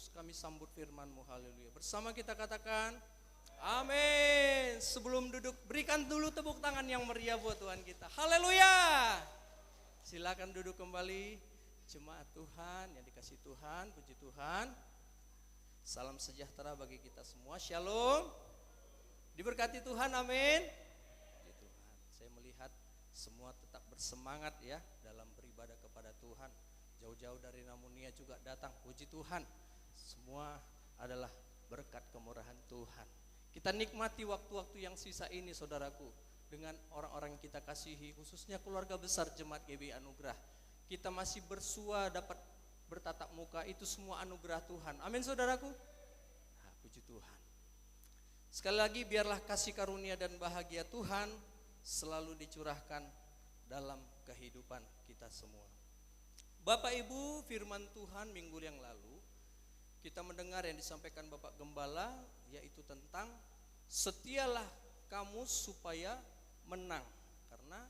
Yesus kami sambut firman-Mu, haleluya. Bersama kita katakan, amin. Sebelum duduk, berikan dulu tepuk tangan yang meriah buat Tuhan kita, haleluya. Silakan duduk kembali, jemaat Tuhan yang dikasih Tuhan, puji Tuhan. Salam sejahtera bagi kita semua, shalom. Diberkati Tuhan, amin. Puji Tuhan, saya melihat semua tetap bersemangat ya dalam beribadah kepada Tuhan. Jauh-jauh dari Namunia juga datang, puji Tuhan. Semua adalah berkat kemurahan Tuhan. Kita nikmati waktu-waktu yang sisa ini saudaraku, dengan orang-orang yang kita kasihi, khususnya keluarga besar Jemaat GBI Anugerah. Kita masih bersua dapat bertatap muka, itu semua anugerah Tuhan. Amin saudaraku. Nah, puji Tuhan. Sekali lagi biarlah kasih karunia dan bahagia Tuhan selalu dicurahkan dalam kehidupan kita semua. Bapak Ibu, firman Tuhan minggu yang lalu kita mendengar yang disampaikan Bapak Gembala, yaitu tentang setialah kamu supaya menang. Karena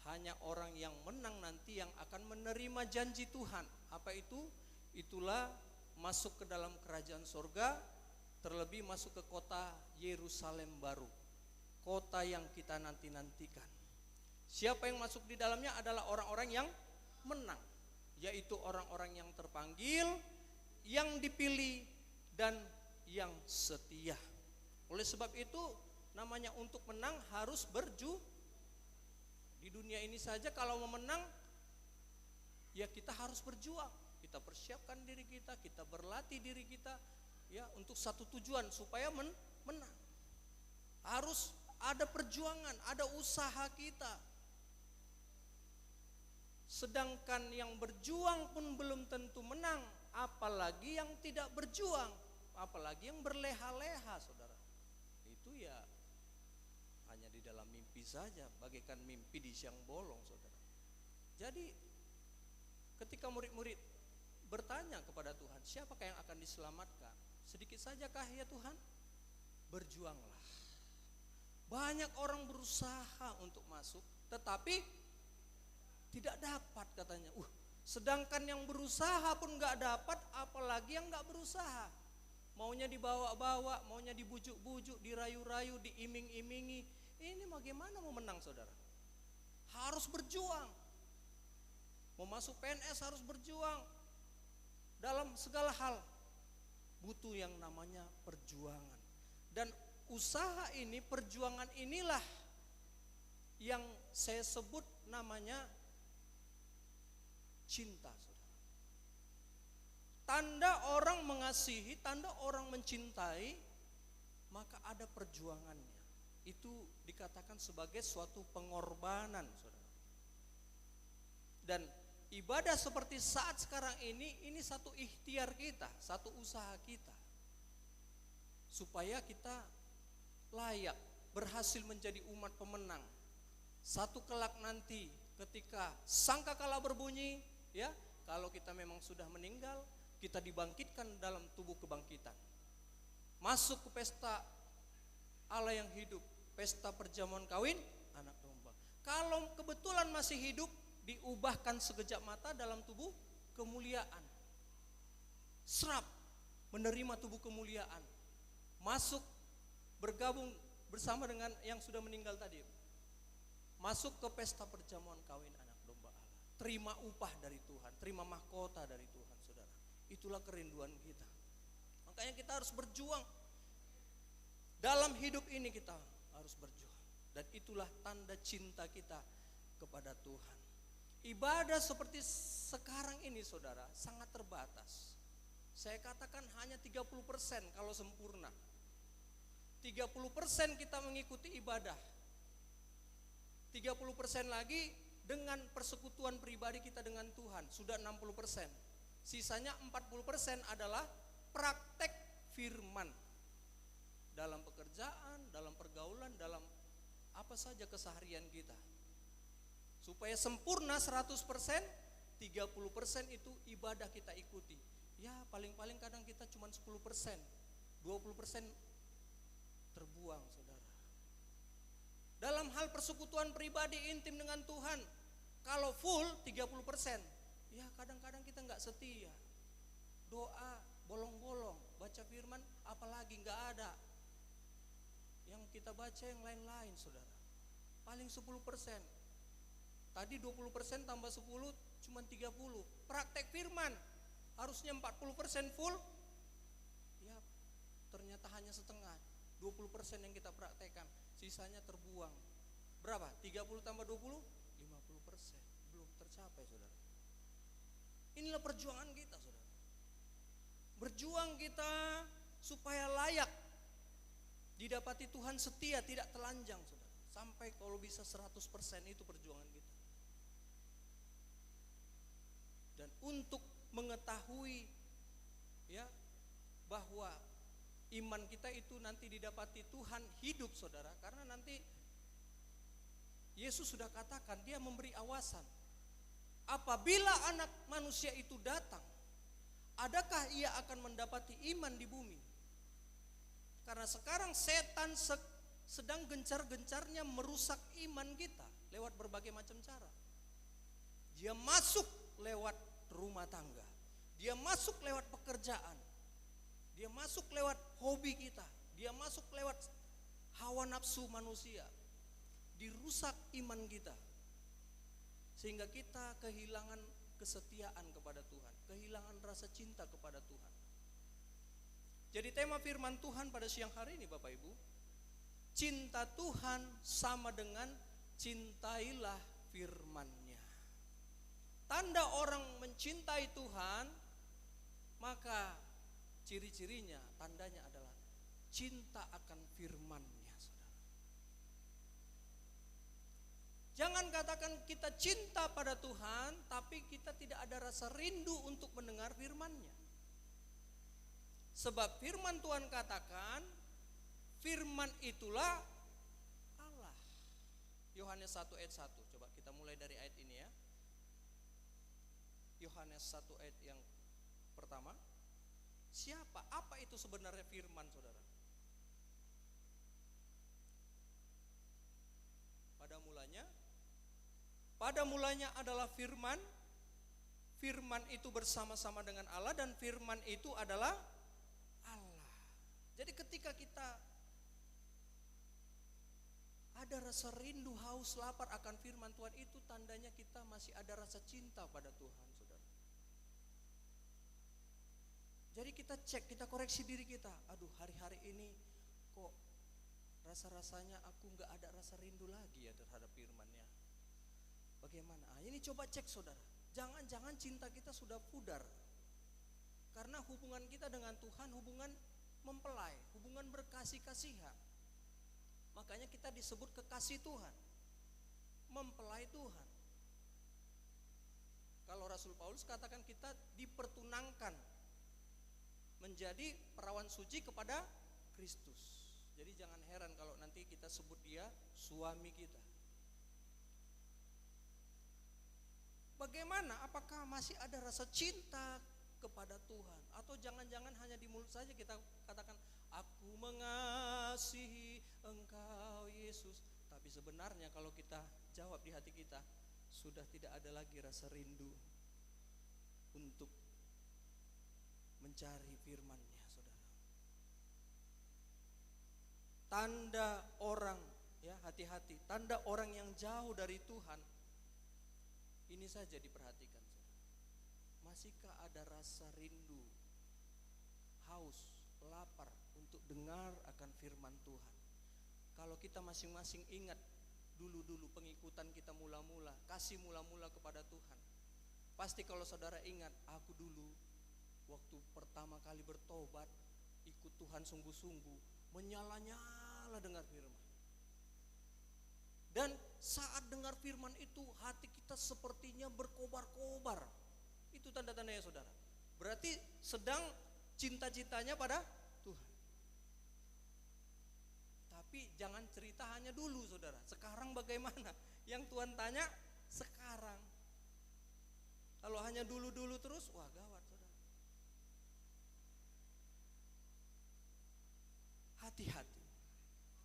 hanya orang yang menang nanti yang akan menerima janji Tuhan. Apa itu? Itulah masuk ke dalam kerajaan sorga, terlebih masuk ke kota Yerusalem baru, kota yang kita nanti-nantikan. Siapa yang masuk di dalamnya adalah orang-orang yang menang, yaitu orang-orang yang terpanggil, yang dipilih, dan yang setia. Oleh sebab itu namanya untuk menang harus berjuang. Di dunia ini saja kalau mau menang, ya kita harus berjuang. Kita persiapkan diri kita, kita berlatih diri kita ya untuk satu tujuan supaya menang. Harus ada perjuangan, ada usaha kita. Sedangkan yang berjuang pun belum tentu menang, apalagi yang tidak berjuang, apalagi yang berleha-leha, saudara. Itu ya hanya di dalam mimpi saja, bagaikan mimpi di siang bolong, saudara. Jadi ketika murid-murid bertanya kepada Tuhan, siapakah yang akan diselamatkan? Sedikit sajakah ya Tuhan? Berjuanglah. Banyak orang berusaha untuk masuk, tetapi tidak dapat katanya. Sedangkan yang berusaha pun gak dapat, apalagi yang gak berusaha. Maunya dibawa-bawa, maunya dibujuk-bujuk, dirayu-rayu, diiming-imingi. Ini bagaimana mau menang saudara? Harus berjuang. Mau masuk PNS harus berjuang. Dalam segala hal butuh yang namanya perjuangan. Dan usaha ini, perjuangan inilah yang saya sebut namanya cinta, saudara. Tanda orang mengasihi, tanda orang mencintai, maka ada perjuangannya. Itu dikatakan sebagai suatu pengorbanan, saudara. Dan ibadah seperti saat sekarang ini satu ikhtiar kita, satu usaha kita, supaya kita layak berhasil menjadi umat pemenang. Satu kelak nanti ketika sangkakala berbunyi, ya, kalau kita memang sudah meninggal, kita dibangkitkan dalam tubuh kebangkitan. Masuk ke pesta Allah yang hidup, pesta perjamuan kawin anak domba. Kalau kebetulan masih hidup, diubahkan sekejap mata dalam tubuh kemuliaan. Serap, menerima tubuh kemuliaan. Masuk, bergabung bersama dengan yang sudah meninggal tadi. Masuk ke pesta perjamuan kawin anak domba Allah. Terima upah dari Tuhan, terima mahkota dari Tuhan, saudara. Itulah kerinduan kita. Makanya kita harus berjuang. Dalam hidup ini kita harus berjuang. Dan itulah tanda cinta kita kepada Tuhan. Ibadah seperti sekarang ini saudara sangat terbatas. Saya katakan hanya 30% kalau sempurna. 30% kita mengikuti ibadah. 30% lagi dengan persekutuan pribadi kita dengan Tuhan, sudah 60%. Sisanya 40% adalah praktek firman. Dalam pekerjaan, dalam pergaulan, dalam apa saja keseharian kita. Supaya sempurna 100%, 30% itu ibadah kita ikuti. Ya paling-paling kadang kita cuma 10%, 20% terbuang saudara. Dalam hal persekutuan pribadi intim dengan Tuhan, kalau full 30%, ya kadang-kadang kita gak setia. Doa bolong-bolong. firman, apalagi nggak ada. Yang kita baca yang lain-lain, saudara. Paling 10%. Tadi 20% tambah 10, cuma 30. Praktek firman, harusnya 40% full. Ya, ternyata hanya setengah. 20% yang kita praktekkan, sisanya terbuang. Berapa? 30 tambah 20? 50%. Belum tercapai, saudara. Inilah perjuangan kita, saudara. Berjuang kita supaya layak didapati Tuhan setia, tidak telanjang, saudara. Sampai kalau bisa 100% itu perjuangan kita. Dan untuk mengetahui ya bahwa iman kita itu nanti didapati Tuhan hidup, saudara. Karena nanti Yesus sudah katakan, dia memberi awasan. Apabila anak manusia itu datang, adakah ia akan mendapati iman di bumi? Karena sekarang setan sedang gencar-gencarnya merusak iman kita lewat berbagai macam cara. Dia masuk lewat rumah tangga, dia masuk lewat pekerjaan, dia masuk lewat hobi kita, dia masuk lewat hawa nafsu manusia. Dirusak iman kita, sehingga kita kehilangan kesetiaan kepada Tuhan, kehilangan rasa cinta kepada Tuhan. Jadi tema firman Tuhan pada siang hari ini, Bapak Ibu, cinta Tuhan sama dengan cintailah firman-Nya. Tanda orang mencintai Tuhan, maka ciri-cirinya, tandanya adalah cinta akan firman-Nya, saudara. Jangan katakan kita cinta pada Tuhan, tapi kita tidak ada rasa rindu untuk mendengar firman-Nya. Sebab firman Tuhan katakan, firman itulah Allah. Yohanes 1 ayat 1. Coba kita mulai dari ayat ini ya. Yohanes 1 ayat yang pertama. Siapa? Apa itu sebenarnya firman, saudara? Pada mulanya adalah firman. Firman itu bersama-sama dengan Allah, dan firman itu adalah Allah. Jadi ketika kita ada rasa rindu, haus, lapar akan firman Tuhan, itu tandanya kita masih ada rasa cinta pada Tuhan, saudara. Jadi kita cek, kita koreksi diri kita. Aduh, hari-hari ini kok rasa-rasanya aku gak ada rasa rindu lagi ya terhadap firman-Nya. Bagaimana? Ini coba cek, saudara. Jangan-jangan cinta kita sudah pudar. Karena hubungan kita dengan Tuhan hubungan mempelai, hubungan berkasih-kasihan. Makanya kita disebut kekasih Tuhan, mempelai Tuhan. Kalau Rasul Paulus katakan kita dipertunangkan menjadi perawan suci kepada Kristus. Jadi jangan heran kalau nanti kita sebut dia suami kita. Bagaimana? Apakah masih ada rasa cinta kepada Tuhan? Atau jangan-jangan hanya di mulut saja kita katakan, aku mengasihi Engkau Yesus, tapi sebenarnya kalau kita jawab di hati kita, sudah tidak ada lagi rasa rindu untuk mencari firman-Nya, saudara. Tanda orang, ya hati-hati, tanda orang yang jauh dari Tuhan, ini saja diperhatikan, saudara. Masihkah ada rasa rindu, haus, lapar untuk dengar akan firman Tuhan? Kalau kita masing-masing ingat dulu-dulu pengikutan kita mula-mula, kasih mula-mula kepada Tuhan, pasti kalau saudara ingat, aku dulu waktu pertama kali bertobat, ikut Tuhan sungguh-sungguh, menyala-nyala dengar firman. Dan saat dengar firman itu, hati kita sepertinya berkobar-kobar. Itu tanda-tandanya, saudara. Berarti sedang cinta-cintanya pada Tuhan. Tapi jangan cerita hanya dulu, saudara. Sekarang bagaimana? Yang Tuhan tanya sekarang. Kalau hanya dulu-dulu terus, wah gawat, saudara. Hati-hati.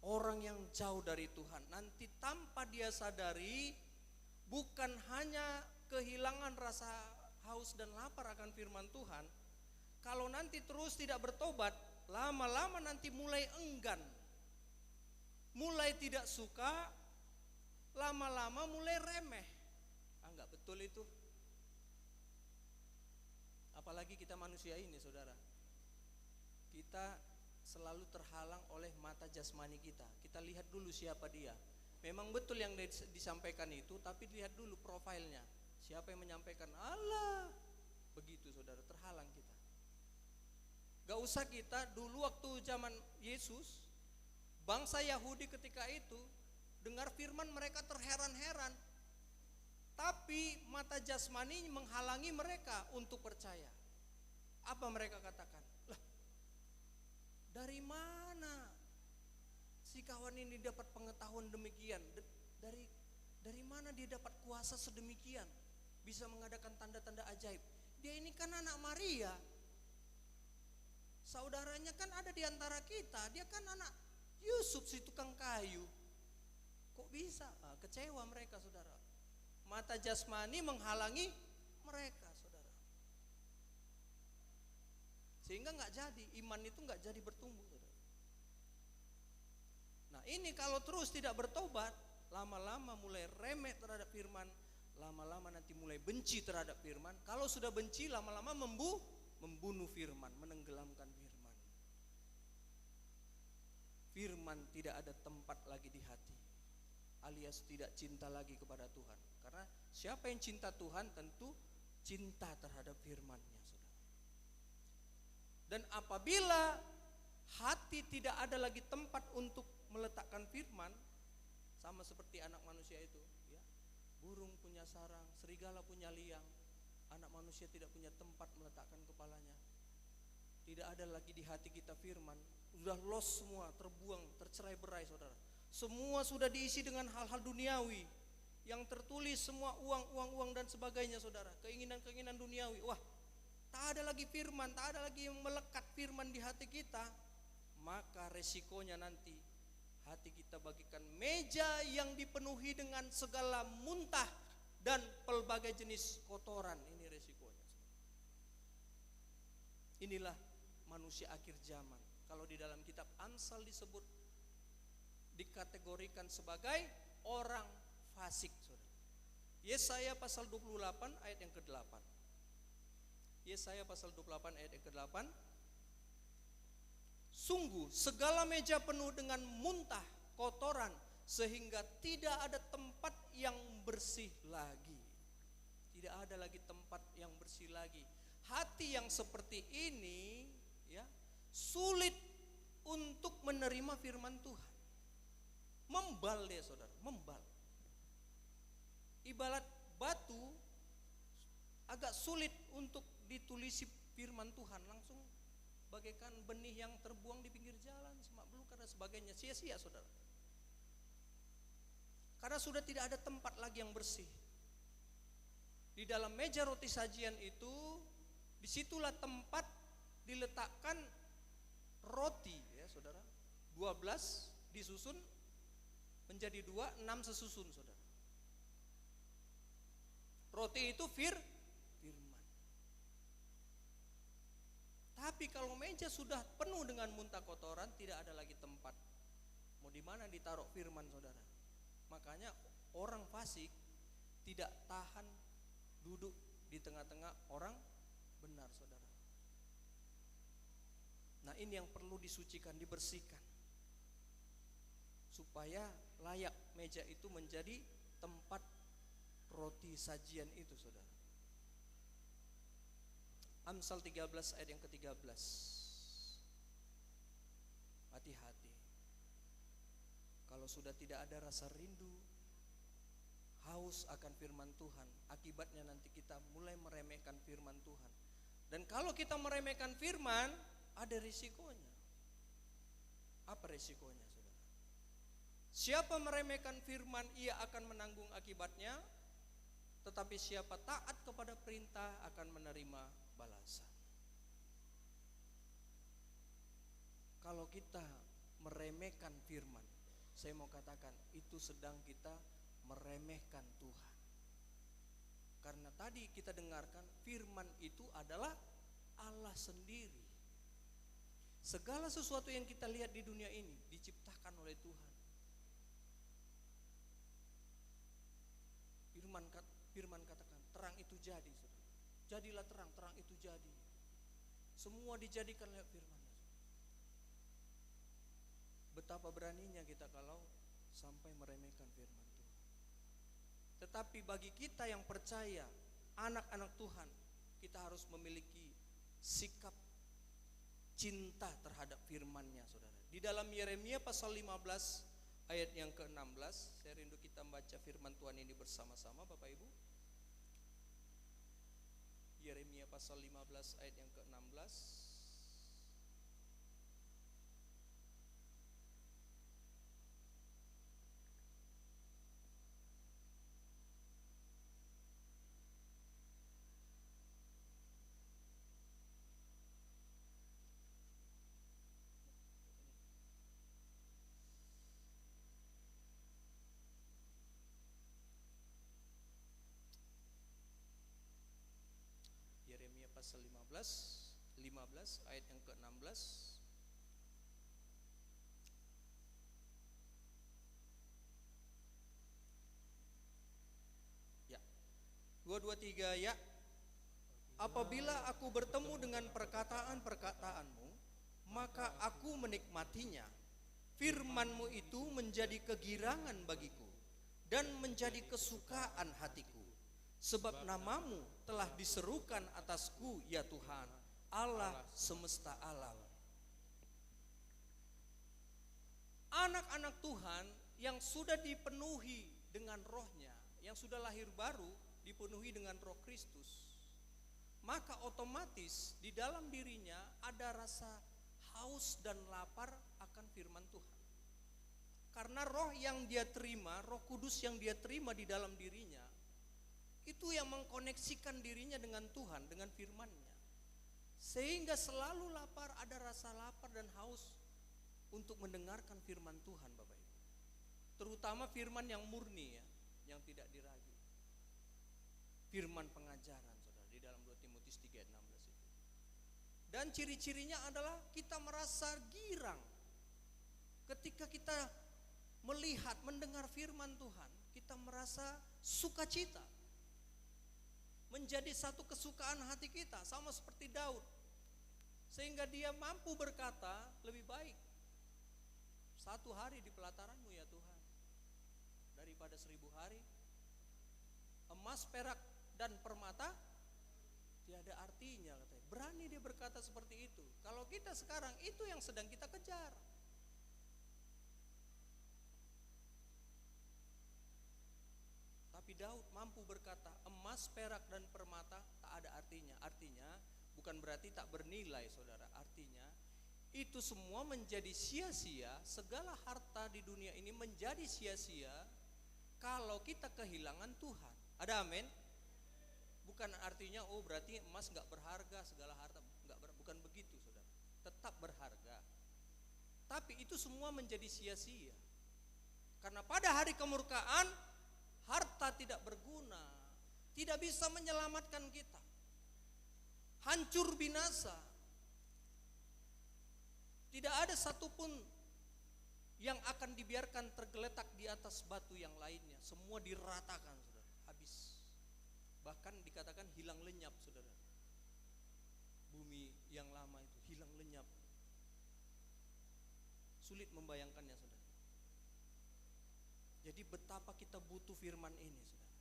Orang yang jauh dari Tuhan nanti tanpa dia sadari, bukan hanya kehilangan rasa haus dan lapar akan firman Tuhan. Kalau nanti terus tidak bertobat, lama-lama nanti mulai enggan, mulai tidak suka, lama-lama mulai remeh. Enggak betul itu. Apalagi kita manusia ini, saudara. Kita selalu terhalang oleh mata jasmani kita. Kita lihat dulu siapa dia. Memang betul yang disampaikan itu, tapi lihat dulu profilnya. Siapa yang menyampaikan? Allah. Begitu, saudara, terhalang kita. Gak usah kita dulu waktu zaman Yesus, bangsa Yahudi ketika itu dengar firman mereka terheran-heran. Tapi mata jasmani menghalangi mereka untuk percaya. Apa mereka katakan? Lah, dari mana si kawan ini dapat pengetahuan demikian? Dari mana dia dapat kuasa sedemikian? Bisa mengadakan tanda-tanda ajaib. Dia ini kan anak Maria. Saudaranya kan ada di antara kita. Dia kan anak Yusuf si tukang kayu. Kok bisa? Kecewa mereka, saudara. Mata jasmani menghalangi mereka, saudara. Sehingga gak jadi, iman itu gak jadi bertumbuh, saudara. Nah ini kalau terus tidak bertobat, lama-lama mulai remeh terhadap firman, lama-lama nanti mulai benci terhadap firman. Kalau sudah benci, lama-lama membunuh firman, menenggelamkan firman. Firman tidak ada tempat lagi di hati, alias tidak cinta lagi kepada Tuhan. Karena siapa yang cinta Tuhan tentu cinta terhadap firman-Nya, saudara. Dan apabila hati tidak ada lagi tempat untuk meletakkan firman, sama seperti anak manusia itu, ya. Burung punya sarang, serigala punya liang, anak manusia tidak punya tempat meletakkan kepalanya. Tidak ada lagi di hati kita firman, sudah lost semua, terbuang, tercerai-berai, saudara. Semua sudah diisi dengan hal-hal duniawi, yang tertulis semua uang dan sebagainya, saudara. Keinginan-keinginan duniawi. Wah, tak ada lagi firman, tak ada lagi yang melekat firman di hati kita. Maka resikonya nanti hati kita bagikan meja yang dipenuhi dengan segala muntah dan pelbagai jenis kotoran. Ini resikonya. Inilah manusia akhir zaman. Kalau di dalam kitab Amsal disebut, dikategorikan sebagai orang fasik, saudara. Yesaya pasal 28 ayat yang ke-8. Yesaya pasal 28 ayat yang ke-8. Sungguh segala meja penuh dengan muntah, kotoran, sehingga tidak ada tempat yang bersih lagi. Tidak ada lagi tempat yang bersih lagi. Hati yang seperti ini, ya, sulit untuk menerima firman Tuhan. Membal dia, saudara, membal. Ibarat batu agak sulit untuk ditulisi firman Tuhan, langsung bagaikan benih yang terbuang di pinggir jalan, semak belukar dan sebagainya, sia-sia, saudara. Karena sudah tidak ada tempat lagi yang bersih. Di dalam meja roti sajian itu, disitulah tempat diletakkan roti, ya saudara. 12 disusun menjadi 2, 6 sesusun, saudara. Roti itu firman. Tapi kalau meja sudah penuh dengan muntah kotoran, tidak ada lagi tempat. Mau di mana ditaruh firman, saudara? Makanya orang fasik tidak tahan duduk di tengah-tengah orang benar, saudara. Nah ini yang perlu disucikan, dibersihkan, supaya layak meja itu menjadi tempat roti sajian itu, saudara. Amsal 13 ayat yang ke-13. Hati-hati. Kalau sudah tidak ada rasa rindu, haus akan firman Tuhan, akibatnya nanti kita mulai meremehkan firman Tuhan. Dan kalau kita meremehkan firman, ada risikonya. Apa risikonya, saudara? Siapa meremehkan firman, ia akan menanggung akibatnya. Tetapi siapa taat kepada perintah akan menerima balasan. Kalau kita meremehkan firman, saya mau katakan itu sedang kita meremehkan Tuhan. Karena tadi kita dengarkan firman itu adalah Allah sendiri. Segala sesuatu yang kita lihat di dunia ini diciptakan oleh Tuhan. Firman katakan, terang itu jadi, saudara. Jadilah terang, terang itu jadi. Semua dijadikan oleh firman-Nya. Betapa beraninya kita kalau sampai meremehkan firman Tuhan. Tetapi bagi kita yang percaya, anak-anak Tuhan, kita harus memiliki sikap cinta terhadap firman-Nya, saudara. Di dalam Yeremia pasal 15 ayat yang ke-16, saya rindu kita membaca firman Tuhan ini bersama-sama Bapak Ibu. Yeremia pasal 15 ayat yang ke-16. Yeremia pasal 15 ayat yang ke-16. Ya. 2, 2, 3 ya. Apabila aku bertemu dengan perkataan-perkataanmu, maka aku menikmatinya. Firman-Mu itu menjadi kegirangan bagiku dan menjadi kesukaan hatiku. Sebab nama-Mu telah diserukan atasku, ya Tuhan, Allah semesta alam. Anak-anak Tuhan yang sudah dipenuhi dengan roh-Nya, yang sudah lahir baru, dipenuhi dengan roh Kristus, maka otomatis di dalam dirinya ada rasa haus dan lapar akan firman Tuhan. Karena roh yang dia terima, Roh Kudus yang dia terima di dalam dirinya, itu yang mengkoneksikan dirinya dengan Tuhan, dengan firman-Nya. Sehingga selalu lapar, ada rasa lapar dan haus untuk mendengarkan firman Tuhan, Bapak Ibu. Terutama firman yang murni ya, yang tidak diragu. Firman pengajaran, saudara, di dalam 2 Timotius 3 ayat 16 itu. Dan ciri-cirinya adalah kita merasa girang. Ketika kita melihat, mendengar firman Tuhan, kita merasa sukacita. Menjadi satu kesukaan hati kita, sama seperti Daud. Sehingga dia mampu berkata, lebih baik 1 hari di pelataran-Mu ya Tuhan, daripada 1000 hari. Emas, perak, dan permata tiada artinya, katanya. Berani dia berkata seperti itu. Kalau kita sekarang, itu yang sedang kita kejar. Tapi Daud mampu berkata, emas, perak, dan permata tak ada artinya. Artinya bukan berarti tak bernilai, saudara. Artinya itu semua menjadi sia-sia. Segala harta di dunia ini menjadi sia-sia kalau kita kehilangan Tuhan. Ada amin? Bukan artinya oh berarti emas gak berharga, segala harta bukan begitu, saudara. Tetap berharga. Tapi itu semua menjadi sia-sia. Karena pada hari kemurkaan, harta tidak berguna, tidak bisa menyelamatkan kita. Hancur binasa. Tidak ada satupun yang akan dibiarkan tergeletak di atas batu yang lainnya. Semua diratakan, saudara, habis. Bahkan dikatakan hilang lenyap, saudara. Bumi yang lama itu hilang lenyap. Sulit membayangkannya, saudara. Jadi betapa kita butuh firman ini, saudara.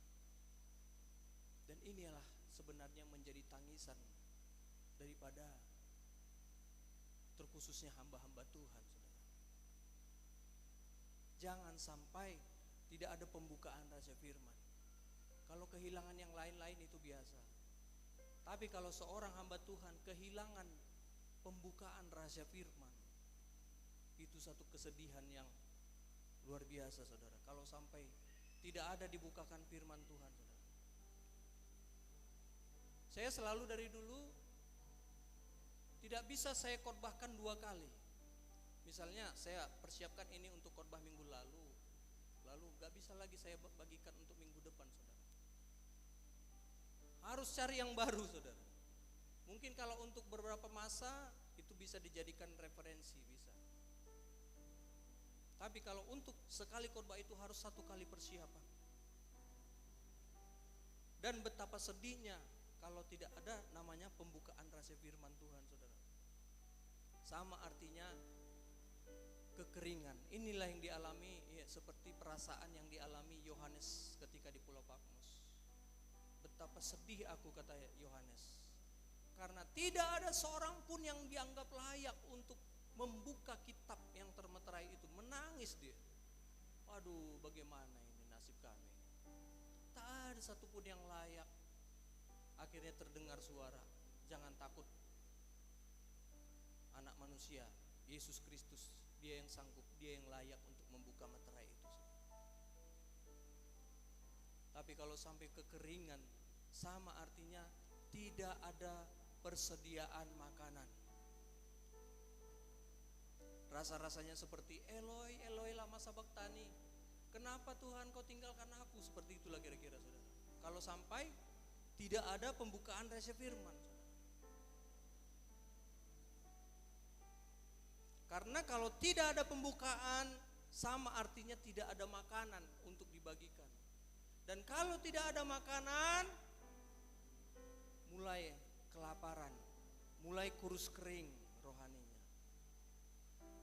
Dan inilah sebenarnya menjadi tangisan daripada terkhususnya hamba-hamba Tuhan, saudara. Jangan sampai tidak ada pembukaan rahasia firman. Kalau kehilangan yang lain-lain itu biasa. Tapi kalau seorang hamba Tuhan kehilangan pembukaan rahasia firman, itu satu kesedihan yang luar biasa, saudara. Kalau sampai tidak ada dibukakan firman Tuhan, saudara. Saya selalu dari dulu tidak bisa saya khotbahkan 2 kali. Misalnya saya persiapkan ini untuk khotbah minggu lalu gak bisa lagi saya bagikan untuk minggu depan, saudara. Harus cari yang baru, saudara. Mungkin kalau untuk beberapa masa itu bisa dijadikan referensi, bisa. Tapi kalau untuk sekali khotbah itu harus 1 kali persiapan. Dan betapa sedihnya kalau tidak ada namanya pembukaan rahasia firman Tuhan, saudara. Sama artinya kekeringan. Inilah yang dialami ya, seperti perasaan yang dialami Yohanes ketika di Pulau Patmos. Betapa sedih aku, kata Yohanes, karena tidak ada seorang pun yang dianggap layak untuk membuka kitab yang termeterai itu. Menangis dia. Waduh, bagaimana ini nasib kami. Tak ada satupun yang layak. Akhirnya terdengar suara, jangan takut, anak manusia, Yesus Kristus, dia yang sanggup, dia yang layak untuk membuka meterai itu. Tapi kalau sampai kekeringan, sama artinya tidak ada persediaan makanan. Rasa-rasanya seperti Eloi, Eloi lama sabachthani. Kenapa Tuhan kau tinggalkan aku? Seperti itulah kira-kira, saudara. Kalau sampai tidak ada pembukaan rahasia firman, saudara. Karena kalau tidak ada pembukaan, sama artinya tidak ada makanan untuk dibagikan. Dan kalau tidak ada makanan, mulai kelaparan, mulai kurus kering rohaninya.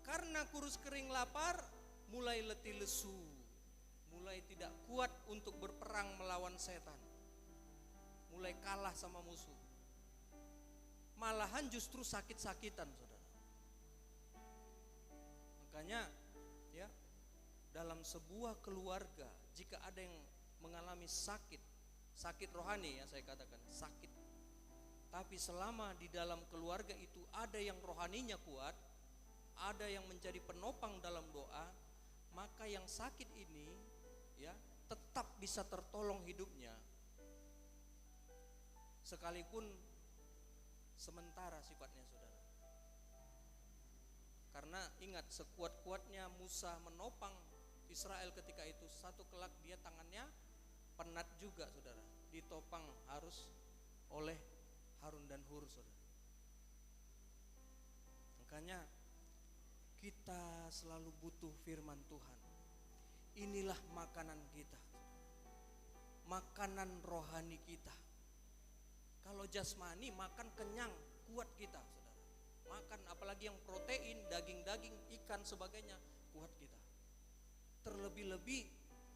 Karena kurus kering lapar, mulai letih lesu, mulai tidak kuat untuk berperang melawan setan, mulai kalah sama musuh. Malahan justru sakit-sakitan, saudara. Makanya ya, dalam sebuah keluarga jika ada yang mengalami sakit rohani, ya saya katakan sakit, tapi selama di dalam keluarga itu ada yang rohaninya kuat, ada yang menjadi penopang dalam doa, maka yang sakit ini ya tetap bisa tertolong hidupnya, sekalipun sementara sifatnya, saudara. Karena ingat, sekuat-kuatnya Musa menopang Israel ketika itu, satu kelak dia tangannya penat juga, saudara, ditopang harus oleh Harun dan Hur, saudara. Makanya kita selalu butuh firman Tuhan. Inilah makanan kita, makanan rohani kita. Kalau jasmani makan kenyang, kuat kita, saudara. Makan apalagi yang protein, daging-daging, ikan sebagainya, kuat kita. Terlebih-lebih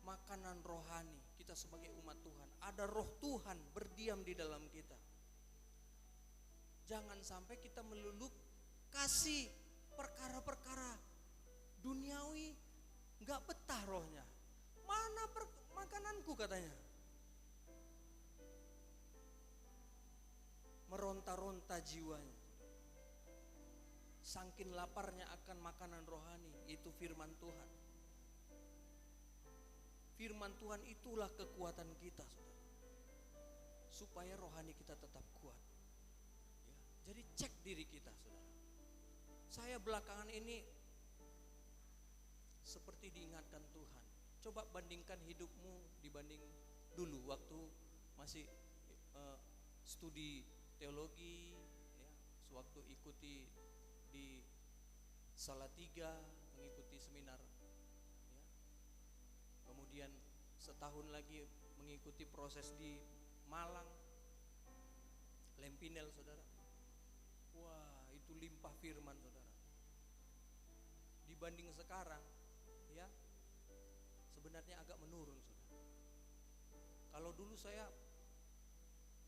makanan rohani, kita sebagai umat Tuhan, ada roh Tuhan berdiam di dalam kita. Jangan sampai kita melulu kasih perkara-perkara duniawi, gak betah rohnya. Mana makananku, katanya. Meronta-ronta jiwanya. Saking laparnya akan makanan rohani, itu firman Tuhan. Firman Tuhan itulah kekuatan kita, saudara, supaya rohani kita tetap kuat ya. Jadi cek diri kita, saudara. Saya belakangan ini seperti diingatkan Tuhan. Coba bandingkan hidupmu dibanding dulu waktu masih studi teologi ya, sewaktu ikuti di Salatiga, mengikuti seminar ya. Kemudian setahun lagi mengikuti proses di Malang, Lempinel, saudara. Wah, itu limpah firman, saudara. Dibanding sekarang ya, sebenarnya agak menurun, saudara. Kalau dulu saya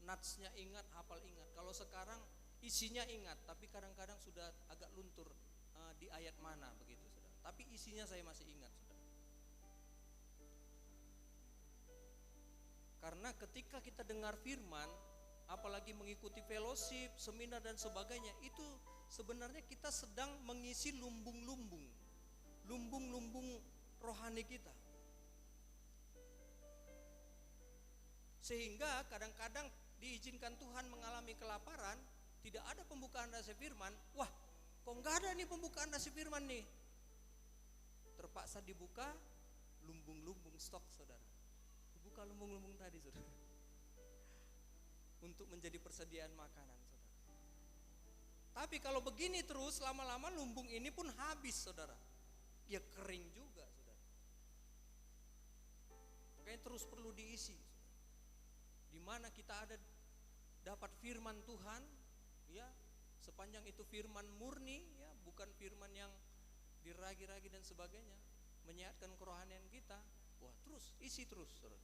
natsnya ingat, hafal ingat. Kalau sekarang isinya ingat, tapi kadang-kadang sudah agak luntur di ayat mana begitu, saudara. Tapi isinya saya masih ingat, saudara. Karena ketika kita dengar firman, apalagi mengikuti fellowship, seminar dan sebagainya, itu sebenarnya kita sedang mengisi lumbung-lumbung rohani kita. Sehingga kadang-kadang diizinkan Tuhan mengalami kelaparan, tidak ada pembukaan rahasia firman. Wah, kok nggak ada nih pembukaan rahasia firman nih? Terpaksa dibuka lumbung-lumbung stok, saudara. Dibuka lumbung-lumbung tadi, saudara, untuk menjadi persediaan makanan, saudara. Tapi kalau begini terus lama-lama lumbung ini pun habis saudara. Ya kering juga saudara. Makanya terus perlu diisi. Di mana kita ada dapat firman Tuhan, ya sepanjang itu firman murni, ya bukan firman yang diragi-ragi dan sebagainya, menyehatkan kerohanian kita. Wah terus isi terus saudara.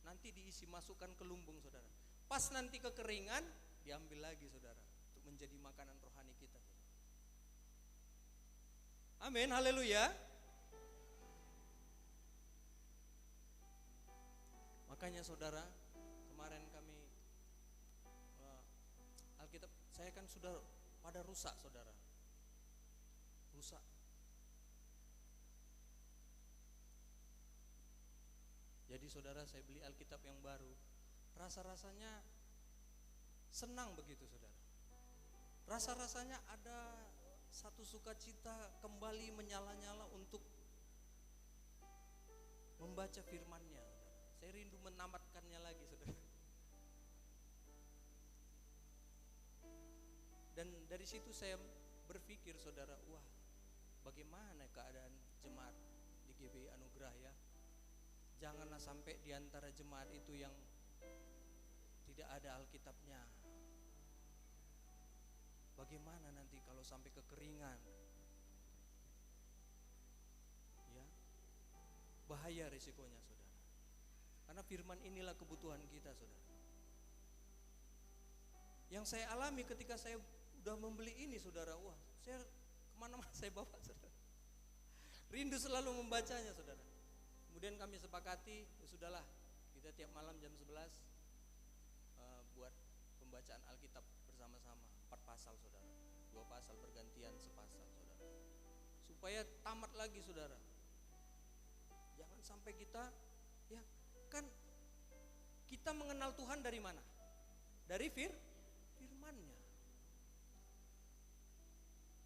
Nanti diisi, masukkan ke lumbung saudara. Pas nanti kekeringan diambil lagi saudara, untuk menjadi makanan rohani kita. Amin, haleluya. Makanya saudara, kemarin kami Alkitab saya kan sudah pada rusak saudara, rusak. Jadi saudara, saya beli Alkitab yang baru, rasa-rasanya senang begitu saudara. Rasa-rasanya ada satu sukacita kembali menyala-nyala untuk membaca firman-Nya. Saya rindu menamatkannya lagi saudara. Dan dari situ saya berpikir saudara, wah bagaimana keadaan jemaat di GBI Anugerah ya. Janganlah sampai di antara jemaat itu yang tidak ada Alkitabnya. Bagaimana nanti kalau sampai kekeringan? Ya. Bahaya risikonya saudara. Karena firman inilah kebutuhan kita saudara. Yang saya alami ketika saya udah membeli ini saudara, wah saya kemana-mana saya bawa saudara. Rindu selalu membacanya saudara. Kemudian kami sepakati, ya sudahlah kita tiap malam jam 11 buat pembacaan Alkitab bersama-sama, 4 pasal saudara, 2 pasal bergantian sepasal saudara, supaya tamat lagi saudara. Jangan sampai kita, ya kan kita mengenal Tuhan dari mana? Dari firman-Nya.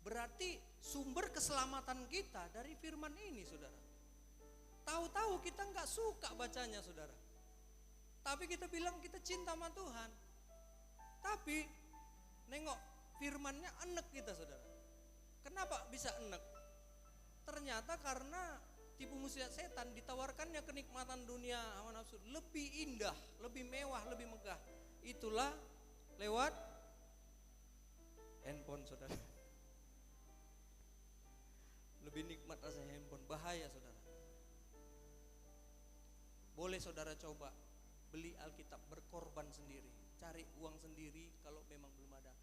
Berarti sumber keselamatan kita dari firman ini saudara. Tahu-tahu kita nggak suka bacanya saudara, tapi kita bilang kita cinta sama Tuhan. Tapi nengok firman-Nya enek kita saudara. Kenapa bisa enek? Ternyata karena tipu muslihat setan, ditawarkannya kenikmatan dunia hawa nafsu lebih indah, lebih mewah, lebih megah. Itulah lewat handphone saudara. Lebih nikmat rasanya handphone, bahaya saudara. Boleh saudara coba beli Alkitab, berkorban sendiri, cari uang sendiri kalau memang belum ada.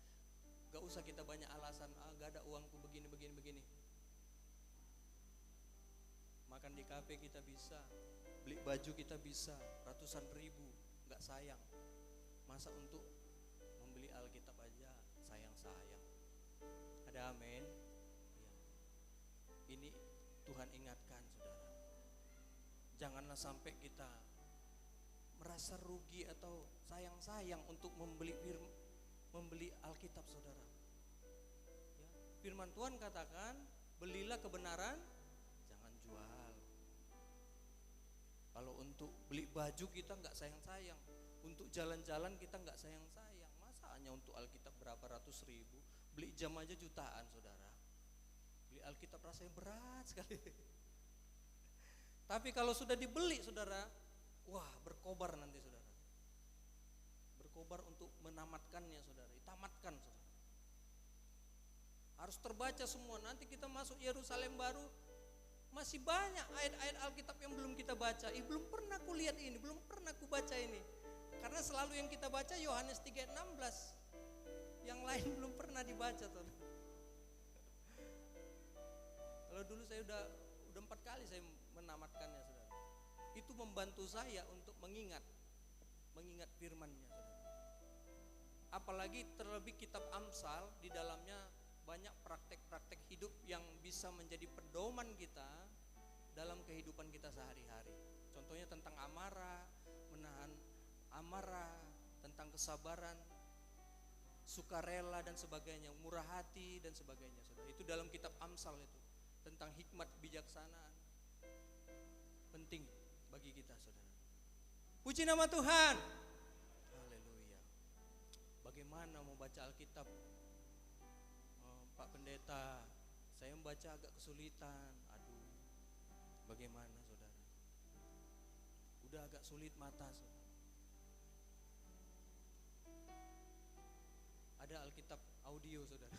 Gak usah kita banyak alasan, gak ada uangku begini. Makan di kafe kita bisa, beli baju kita bisa, ratusan ribu, gak sayang. Masa untuk membeli Alkitab aja sayang-sayang. Ada amin? Ya. Ini Tuhan ingatkan saudara. Janganlah sampai kita merasa rugi atau sayang-sayang untuk membeli Alkitab saudara. Ya, firman Tuhan katakan, belilah kebenaran, jangan jual. Kalau untuk beli baju kita nggak sayang-sayang, untuk jalan-jalan kita nggak sayang-sayang. Masa hanya untuk Alkitab berapa ratus ribu, beli jam aja jutaan saudara. Beli Alkitab rasanya berat sekali. Tapi kalau sudah dibeli saudara, wah berkobar nanti saudara. Berkobar untuk menamatkannya saudara, ditamatkan saudara. Harus terbaca semua, nanti kita masuk Yerusalem baru, masih banyak ayat-ayat Alkitab yang belum kita baca. Belum pernah ku lihat ini, belum pernah ku baca ini. Karena selalu yang kita baca Yohanes 3:16. Yang lain belum pernah dibaca saudara. Kalau dulu saya udah 4 kali saya menamatkannya saudara. Itu membantu saya untuk mengingat firman-Nya saudara. Apalagi terlebih kitab Amsal, di dalamnya banyak praktek-praktek hidup yang bisa menjadi pedoman kita dalam kehidupan kita sehari-hari. Contohnya tentang amarah, menahan amarah, tentang kesabaran, sukarela dan sebagainya, murah hati dan sebagainya saudara. Itu dalam kitab Amsal itu, tentang hikmat bijaksanaan. Penting bagi kita saudara. Puji nama Tuhan. Haleluya. Bagaimana mau baca Alkitab Pak Pendeta, saya membaca agak kesulitan. Aduh, bagaimana saudara? Udah agak sulit mata saudara. Ada Alkitab audio saudara.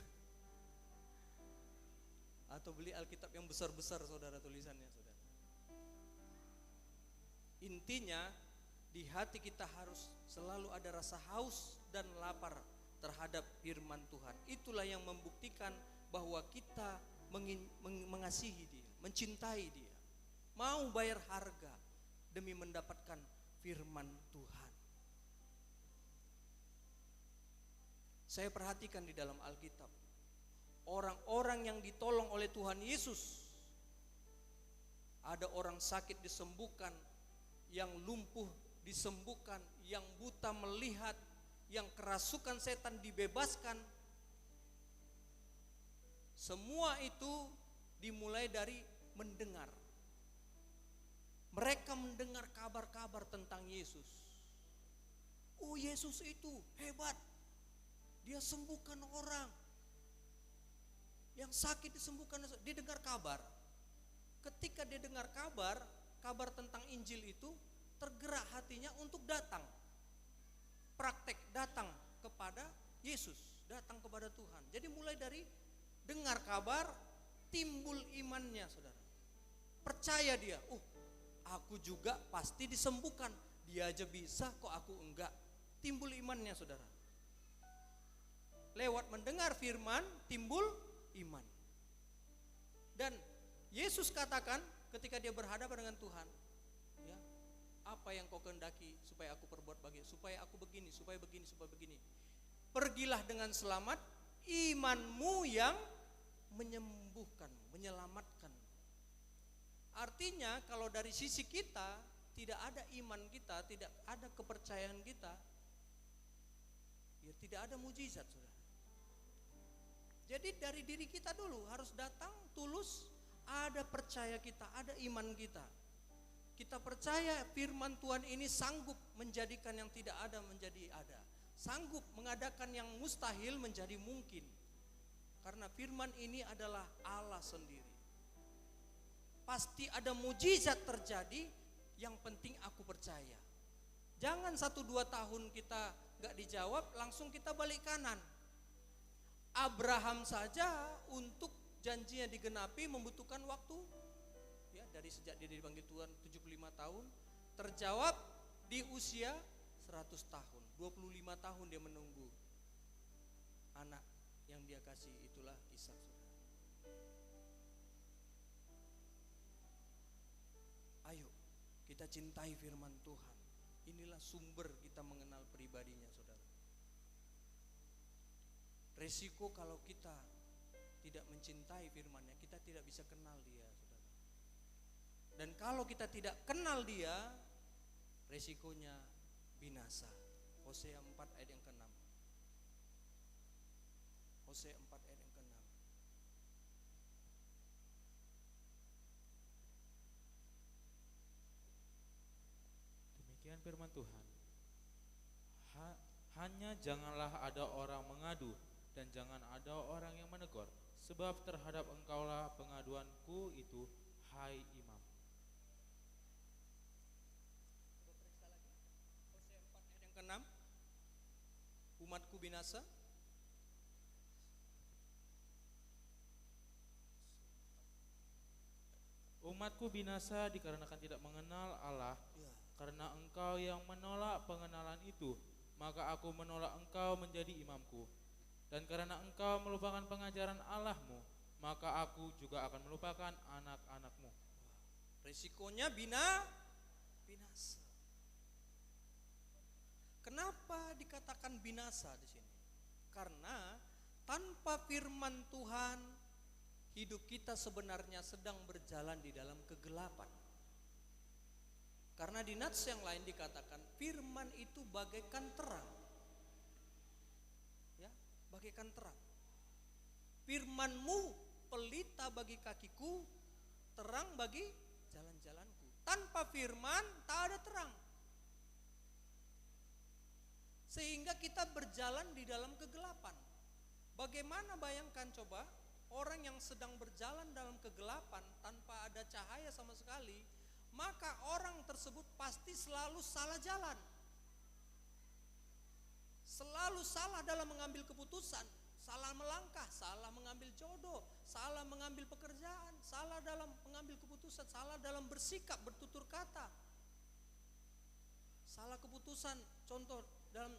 Atau beli Alkitab yang besar-besar saudara, tulisannya saudara. Intinya di hati kita harus selalu ada rasa haus dan lapar terhadap firman Tuhan. Itulah yang membuktikan bahwa kita mengasihi Dia, mencintai Dia, mau bayar harga demi mendapatkan firman Tuhan. Saya perhatikan di dalam Alkitab, orang-orang yang ditolong oleh Tuhan Yesus, ada orang sakit disembuhkan, yang lumpuh disembuhkan, yang buta melihat, yang kerasukan setan dibebaskan. Semua itu dimulai dari mendengar. Mereka mendengar kabar-kabar tentang Yesus. Oh, Yesus itu hebat, Dia sembuhkan orang, yang sakit disembuhkan. Dia dengar kabar. Ketika dia dengar kabar tentang Injil itu, tergerak hatinya untuk datang, praktek datang kepada Yesus, datang kepada Tuhan. Jadi mulai dari dengar kabar, timbul imannya saudara. Percaya dia, aku juga pasti disembuhkan. Dia aja bisa, kok aku enggak. Timbul imannya saudara. Lewat mendengar firman, timbul iman. Dan Yesus katakan ketika dia berhadapan dengan Tuhan, ya, apa yang kau kehendaki supaya aku perbuat bagi, supaya aku begini, supaya begini, supaya begini. Pergilah dengan selamat, imanmu yang menyembuhkan, menyelamatkan. Artinya kalau dari sisi kita tidak ada iman kita, tidak ada kepercayaan kita, ya tidak ada mujizat saudara. Jadi dari diri kita dulu harus datang tulus, ada percaya kita, ada iman kita. Kita percaya firman Tuhan ini sanggup menjadikan yang tidak ada menjadi ada, sanggup mengadakan yang mustahil menjadi mungkin. Karena firman ini adalah Allah sendiri. Pasti ada mujizat terjadi, yang penting aku percaya. Jangan 1-2 tahun kita gak dijawab langsung kita balik kanan. Abraham saja untuk janjinya digenapi membutuhkan waktu, ya, dari sejak dia dipanggil Tuhan 75 tahun, terjawab di usia 100 tahun. 25 tahun dia menunggu anak yang dia kasih, itulah Ishak. Ayo kita cintai firman Tuhan. Inilah sumber kita mengenal pribadinya saudara. Resiko kalau kita tidak mencintai firman-Nya, kita tidak bisa kenal Dia saudara. Dan kalau kita tidak kenal Dia, resikonya binasa. Hosea 4 ayat yang ke-6. Hosea 4 ayat yang ke-6. Demikian firman Tuhan. Hanya janganlah ada orang mengadu, dan jangan ada orang yang menegur, sebab terhadap engkaulah pengaduanku itu, hai imam. Coba periksa lagi. Hosea 4 ayat yang ke-6. Umatku binasa. Umatku binasa dikarenakan tidak mengenal Allah. Ya. Karena engkau yang menolak pengenalan itu, maka aku menolak engkau menjadi imamku. Dan karena engkau melupakan pengajaran Allahmu, maka aku juga akan melupakan anak-anakmu. Resikonya binasa. Kenapa dikatakan binasa di sini? Karena tanpa firman Tuhan, hidup kita sebenarnya sedang berjalan di dalam kegelapan. Karena di nats yang lain dikatakan firman itu bagaikan terang. Ya, bagaikan terang. Firman-Mu pelita bagi kakiku, terang bagi jalan-jalanku. Tanpa firman tak ada terang. Sehingga kita berjalan di dalam kegelapan. Bagaimana bayangkan coba, orang yang sedang berjalan dalam kegelapan tanpa ada cahaya sama sekali, maka orang tersebut pasti selalu salah jalan. Selalu salah dalam mengambil keputusan, salah melangkah, salah mengambil jodoh, salah mengambil pekerjaan, salah dalam mengambil keputusan, salah dalam bersikap, bertutur kata. Salah keputusan, contoh dalam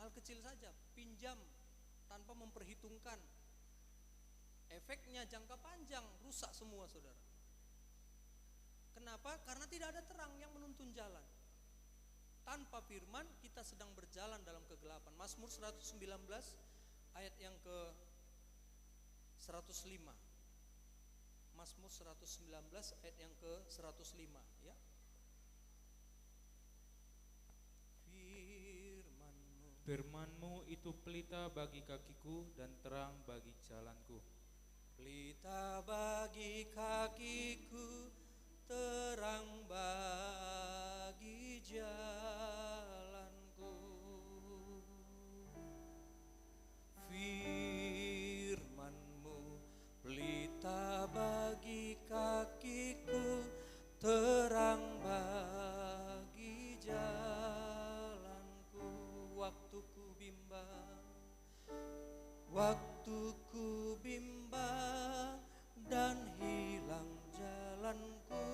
hal kecil saja, pinjam tanpa memperhitungkan efeknya jangka panjang, rusak semua saudara. Kenapa? Karena tidak ada terang yang menuntun jalan. Tanpa firman kita sedang berjalan dalam kegelapan. Mazmur 119 ayat yang ke 105. Mazmur 119 ayat yang ke 105 ya. Firman-Mu itu pelita bagi kakiku dan terang bagi jalanku. Pelita bagi kakiku, terang bagi jalanku. Firman-Mu pelita bagi kakiku, terang bagi jalanku. Waktuku bimbang dan hilang jalanku,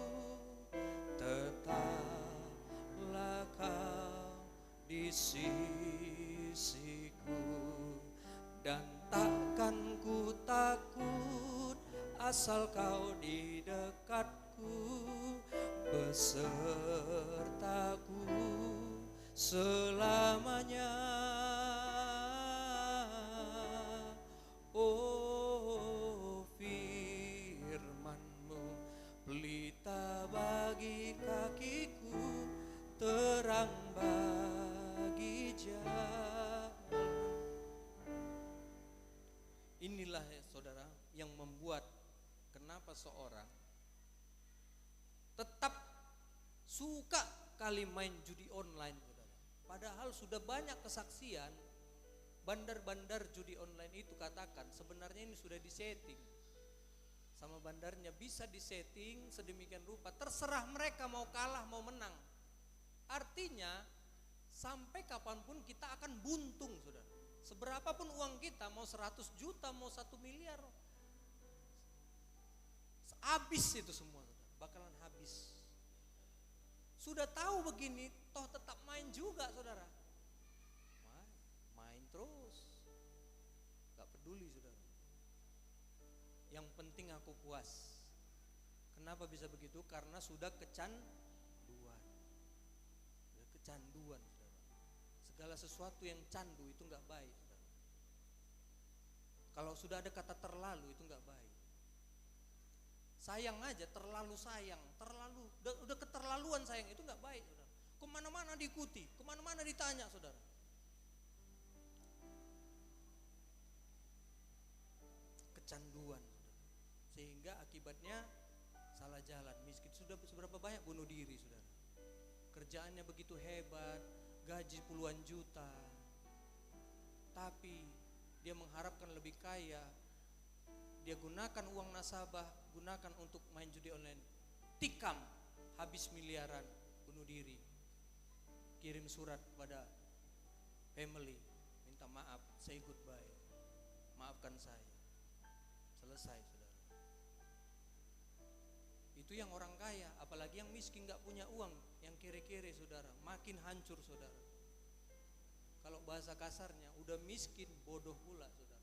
tetaplah Kau di sisiku, dan takkan ku takut asal Kau di dekatku, besertaku selamanya. Oh, firman-Mu pelita bagi kakiku, terang bagi jalan. Inilah ya saudara yang membuat kenapa seorang tetap suka kali main judi online saudara. Padahal sudah banyak kesaksian bandar-bandar judi online itu katakan sebenarnya ini sudah disetting sama bandarnya, bisa disetting sedemikian rupa, terserah mereka mau kalah mau menang. Artinya sampai kapanpun kita akan buntung saudara. Seberapapun uang kita, mau 100 juta mau 1 miliar, habis itu semua saudara, bakalan habis. Sudah tahu begini toh tetap main juga saudara, main terus, gak peduli saudara. Yang penting aku puas. Kenapa bisa begitu? Karena sudah kecanduan. Sudah kecanduan saudara. Segala sesuatu yang candu itu gak baik saudara. Kalau sudah ada kata terlalu itu gak baik. Sayang aja, terlalu sayang, terlalu udah keterlaluan sayang itu gak baik saudara. Kemana-mana diikuti, kemana-mana ditanya saudara. Kecanduan saudara. Sehingga akibatnya salah jalan, miskin. Sudah seberapa banyak bunuh diri saudara. Kerjaannya begitu hebat, gaji puluhan juta, tapi dia mengharapkan lebih kaya. Dia gunakan uang nasabah, gunakan untuk main judi online, tikam, habis miliaran, bunuh diri. Kirim surat pada family, minta maaf, say goodbye, maafkan saya. Selesai saudara. Itu yang orang kaya, apalagi yang miskin gak punya uang, yang kere-kere saudara, makin hancur saudara. Kalau bahasa kasarnya, udah miskin bodoh pula saudara.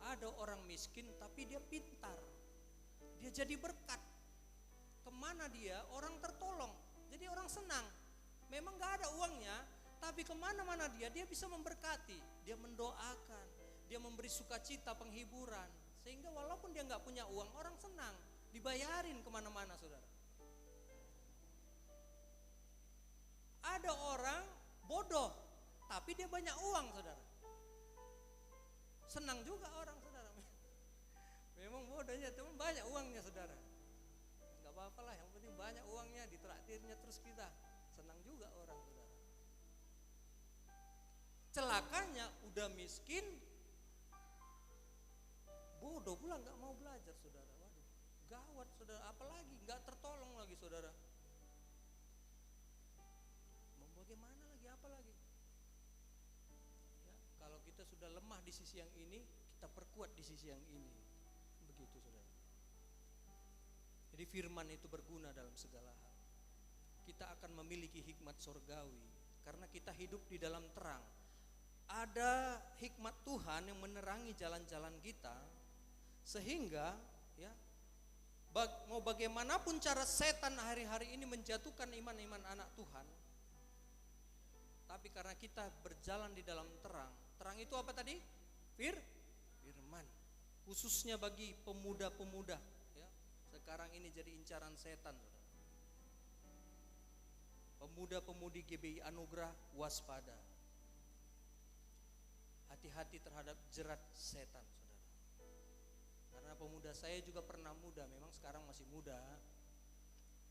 Ada orang miskin tapi dia pintar, dia jadi berkat. Kemana dia orang tertolong, jadi orang senang. Memang gak ada uangnya, tapi kemana-mana dia bisa memberkati. Dia mendoakan, dia memberi sukacita, penghiburan. Sehingga walaupun dia gak punya uang, orang senang, dibayarin kemana-mana saudara. Ada orang bodoh tapi dia banyak uang saudara, senang juga orang saudara. Memang bodohnya teman banyak uangnya saudara, nggak apa-apa lah, yang penting banyak uangnya, ditraktirnya terus kita senang juga orang saudara. Celakanya udah miskin bodoh pula nggak mau belajar saudara. Waduh, gawat saudara, apalagi nggak tertolong lagi saudara. Mau bagaimana lagi, apa lagi? Ya, kalau kita sudah lemah di sisi yang ini, kita perkuat di sisi yang ini. Begitu saudara. Jadi firman itu berguna dalam segala hal. Kita akan memiliki hikmat surgawi karena kita hidup di dalam terang. Ada hikmat Tuhan yang menerangi jalan-jalan kita, sehingga ya mau bagaimanapun cara setan hari-hari ini menjatuhkan iman-iman anak Tuhan, tapi karena kita berjalan di dalam terang. Terang itu apa tadi? Firman. Khususnya bagi pemuda-pemuda ya. Sekarang ini jadi incaran setan. Pemuda-pemudi GBI Anugerah, waspada. Hati-hati terhadap jerat setan, saudara. Karena pemuda saya juga pernah muda, memang sekarang masih muda.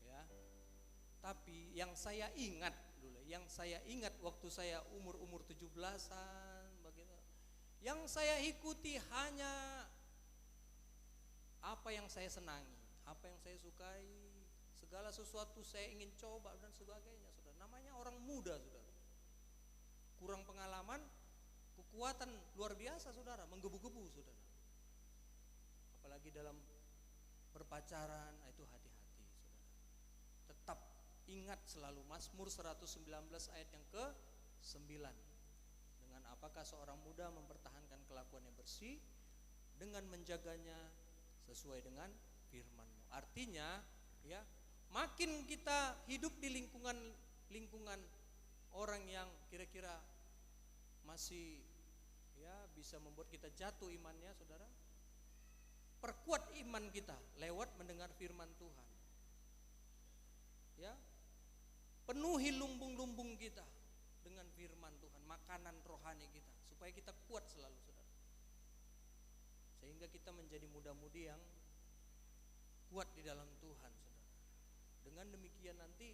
Ya. Tapi yang saya ingat dulu, waktu saya umur 17-an, begitu. Yang saya ikuti hanya apa yang saya senangi, apa yang saya sukai. Segala sesuatu saya ingin coba dan sebagainya, saudara. Namanya orang muda, saudara. Kurang pengalaman, kekuatan luar biasa, saudara, menggebu-gebu, saudara. Apalagi dalam berpacaran, itu hati-hati, saudara. Tetap ingat selalu Mazmur 119 ayat yang ke-9. Dengan apakah seorang muda mempertahankan kelakuannya bersih dengan menjaganya sesuai dengan firman-Mu. Artinya, ya, makin kita hidup di lingkungan orang yang kira-kira masih ya bisa membuat kita jatuh imannya, saudara. Perkuat iman kita lewat mendengar firman Tuhan. Ya. Penuhi lumbung-lumbung kita dengan firman Tuhan, makanan rohani kita, supaya kita kuat selalu, saudara. Sehingga kita menjadi muda-mudi yang kuat di dalam Tuhan, saudara. Dengan demikian nanti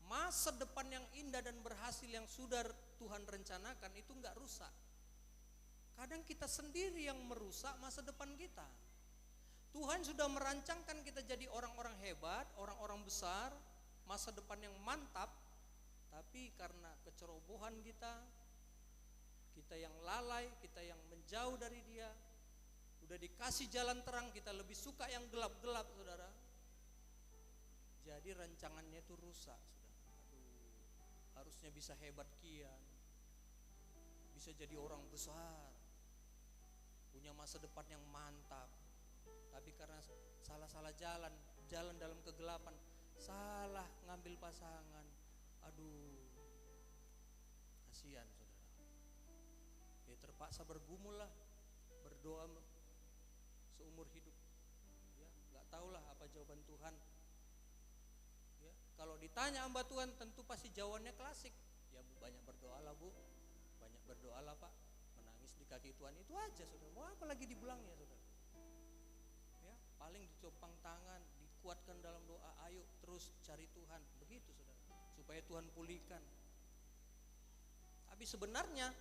masa depan yang indah dan berhasil yang sudah Tuhan rencanakan itu enggak rusak. Kadang kita sendiri yang merusak masa depan kita. Tuhan sudah merancangkan kita jadi orang-orang hebat, orang-orang besar, masa depan yang mantap, tapi karena kecerobohan kita yang lalai, kita yang menjauh dari Dia, udah dikasih jalan terang, kita lebih suka yang gelap-gelap, saudara. Jadi rancangannya itu rusak, saudara. Harusnya bisa hebat kian, bisa jadi orang besar, punya masa depan yang mantap, tapi karena salah-salah jalan dalam kegelapan, salah ngambil pasangan, kasihan, saudara. Ya terpaksa bergumul lah, berdoa seumur hidup. Ya, nggak tahulah apa jawaban Tuhan. Ya, kalau ditanya hamba Tuhan tentu pasti jawabannya klasik. Ya Bu, banyak berdoalah Bu, banyak berdoalah Pak, menangis di kaki Tuhan, itu aja, saudara. Mau apa lagi dibilangnya, saudara? Ya, paling dicopang tangan, dikuatkan dalam doa, ayo terus cari Tuhan, begitu, saudara, supaya Tuhan pulihkan. Tapi sebenarnya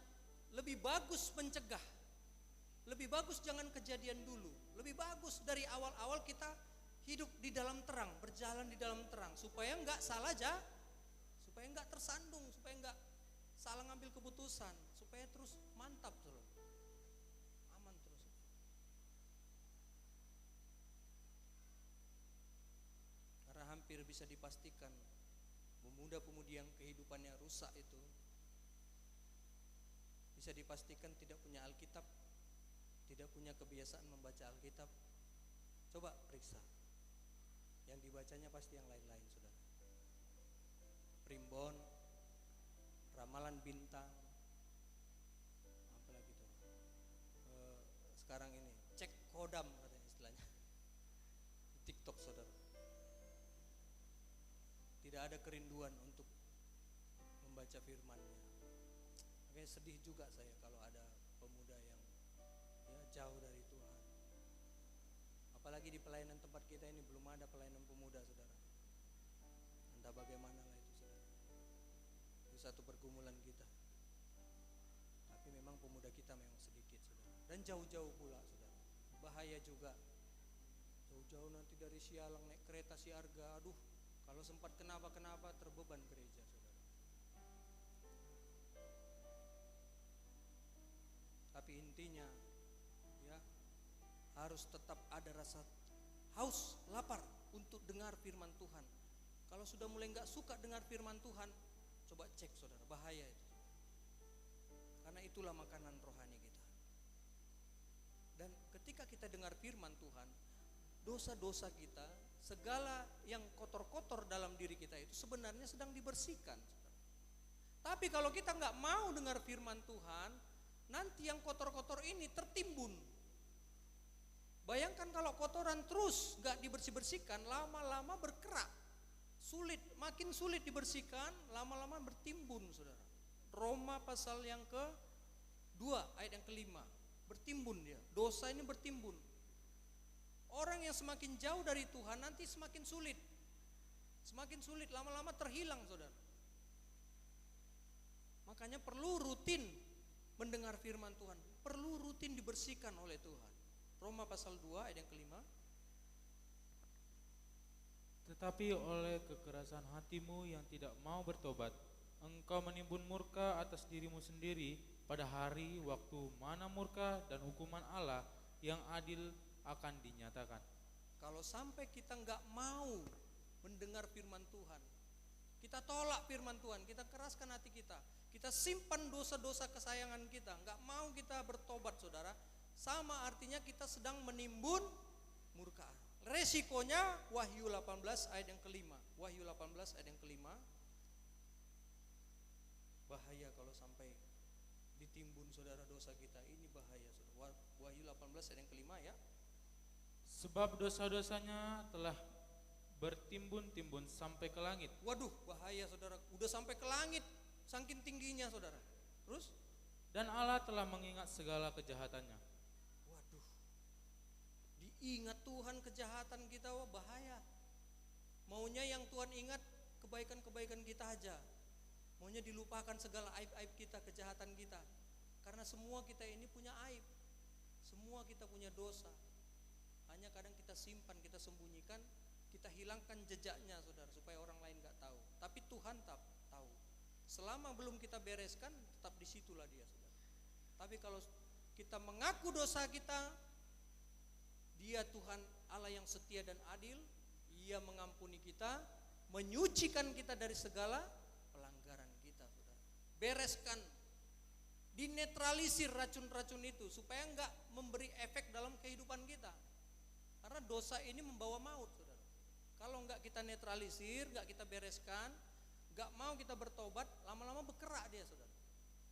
lebih bagus mencegah, lebih bagus jangan kejadian dulu, lebih bagus dari awal-awal kita hidup di dalam terang, berjalan di dalam terang, supaya enggak salah aja, supaya enggak tersandung, supaya enggak salah ngambil keputusan, supaya terus mantap terus, aman terus. Karena hampir bisa dipastikan pemuda-pemudi yang kehidupannya rusak itu bisa dipastikan tidak punya Alkitab, tidak punya kebiasaan membaca Alkitab. Coba periksa, yang dibacanya pasti yang lain-lain, saudara. Primbon, ramalan bintang, apa lagi tuh? Sekarang ini cek kodam katanya istilahnya, TikTok, saudara. Tidak ada kerinduan untuk membaca firman-Nya. Makanya sedih juga saya kalau ada pemuda yang ya jauh dari Tuhan. Apalagi di pelayanan tempat kita ini belum ada pelayanan pemuda, saudara. Entah bagaimana lah itu, saudara. Itu satu pergumulan kita. Tapi memang pemuda kita memang sedikit, saudara. Dan jauh-jauh pula, saudara. bahaya juga. Jauh-jauh nanti dari Sialang naik kereta Siarga, aduh, kalau sempat kenapa-kenapa terbeban gereja, saudara. Tapi intinya, ya, harus tetap ada rasa haus, lapar untuk dengar firman Tuhan. Kalau sudah mulai nggak suka dengar firman Tuhan, coba cek, saudara, bahaya itu. Karena itulah makanan rohani kita. Dan ketika kita dengar firman Tuhan, dosa-dosa kita, segala yang kotor-kotor dalam diri kita itu sebenarnya sedang dibersihkan. Tapi kalau kita nggak mau dengar firman Tuhan, nanti yang kotor-kotor ini tertimbun. Bayangkan kalau kotoran terus nggak dibersih-bersihkan, lama-lama berkerak, makin sulit dibersihkan, lama-lama bertimbun, saudara. Roma pasal yang ke-2 ayat yang ke-5. Bertimbun dia, dosa ini bertimbun. Orang yang semakin jauh dari Tuhan nanti semakin sulit, lama-lama terhilang, saudara. Makanya perlu rutin mendengar firman Tuhan, perlu rutin dibersihkan oleh Tuhan. Roma pasal 2 ayat yang ke-5. Tetapi oleh kekerasan hatimu yang tidak mau bertobat, engkau menimbun murka atas dirimu sendiri pada hari waktu mana murka dan hukuman Allah yang adil akan dinyatakan. Kalau sampai kita nggak mau mendengar firman Tuhan, kita tolak firman Tuhan, kita keraskan hati kita simpan dosa-dosa kesayangan kita, nggak mau kita bertobat, saudara, sama artinya kita sedang menimbun murka. Resikonya Wahyu 18 ayat yang ke-5. Wahyu 18 ayat yang ke-5. Bahaya kalau sampai ditimbun, saudara, dosa kita. Ini bahaya, saudara. Wahyu 18 ayat yang ke-5, ya. Sebab dosa-dosanya telah bertimbun-timbun sampai ke langit. Waduh, bahaya, saudara. Udah sampai ke langit, saking tingginya, saudara. Terus? Dan Allah telah mengingat segala kejahatannya. Waduh, diingat Tuhan kejahatan kita, wah bahaya. Maunya yang Tuhan ingat kebaikan-kebaikan kita aja. Maunya dilupakan segala aib-aib kita, kejahatan kita. Karena semua kita ini punya aib. Semua kita punya dosa. Hanya kadang kita simpan, kita sembunyikan, kita hilangkan jejaknya, saudara, supaya orang lain gak tahu. Tapi Tuhan tahu. Selama belum kita bereskan, tetap disitulah dia, saudara. Tapi kalau kita mengaku dosa kita, Dia Tuhan Allah yang setia dan adil, Ia mengampuni kita, menyucikan kita dari segala pelanggaran kita, saudara. Bereskan, dinetralisir racun-racun itu supaya enggak memberi efek dalam kehidupan kita. Karena dosa ini membawa maut, saudara. Kalau enggak kita netralisir, enggak kita bereskan, enggak mau kita bertobat, lama-lama berkerak dia, saudara.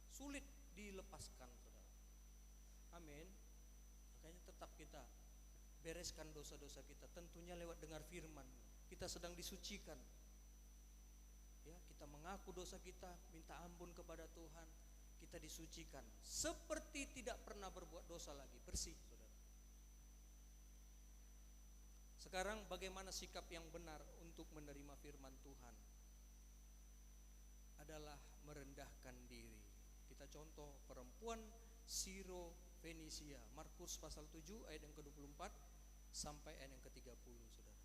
Sulit dilepaskan, saudara. Amin. Makanya tetap kita bereskan dosa-dosa kita, tentunya lewat dengar firman. Kita sedang disucikan. Ya, kita mengaku dosa kita, minta ampun kepada Tuhan, kita disucikan seperti tidak pernah berbuat dosa lagi, bersih, saudara. Sekarang bagaimana sikap yang benar untuk menerima firman Tuhan? Adalah merendahkan diri. Kita contoh perempuan Siro Fenisia, Markus pasal 7 ayat yang ke-24 sampai ayat yang ke-30, saudara.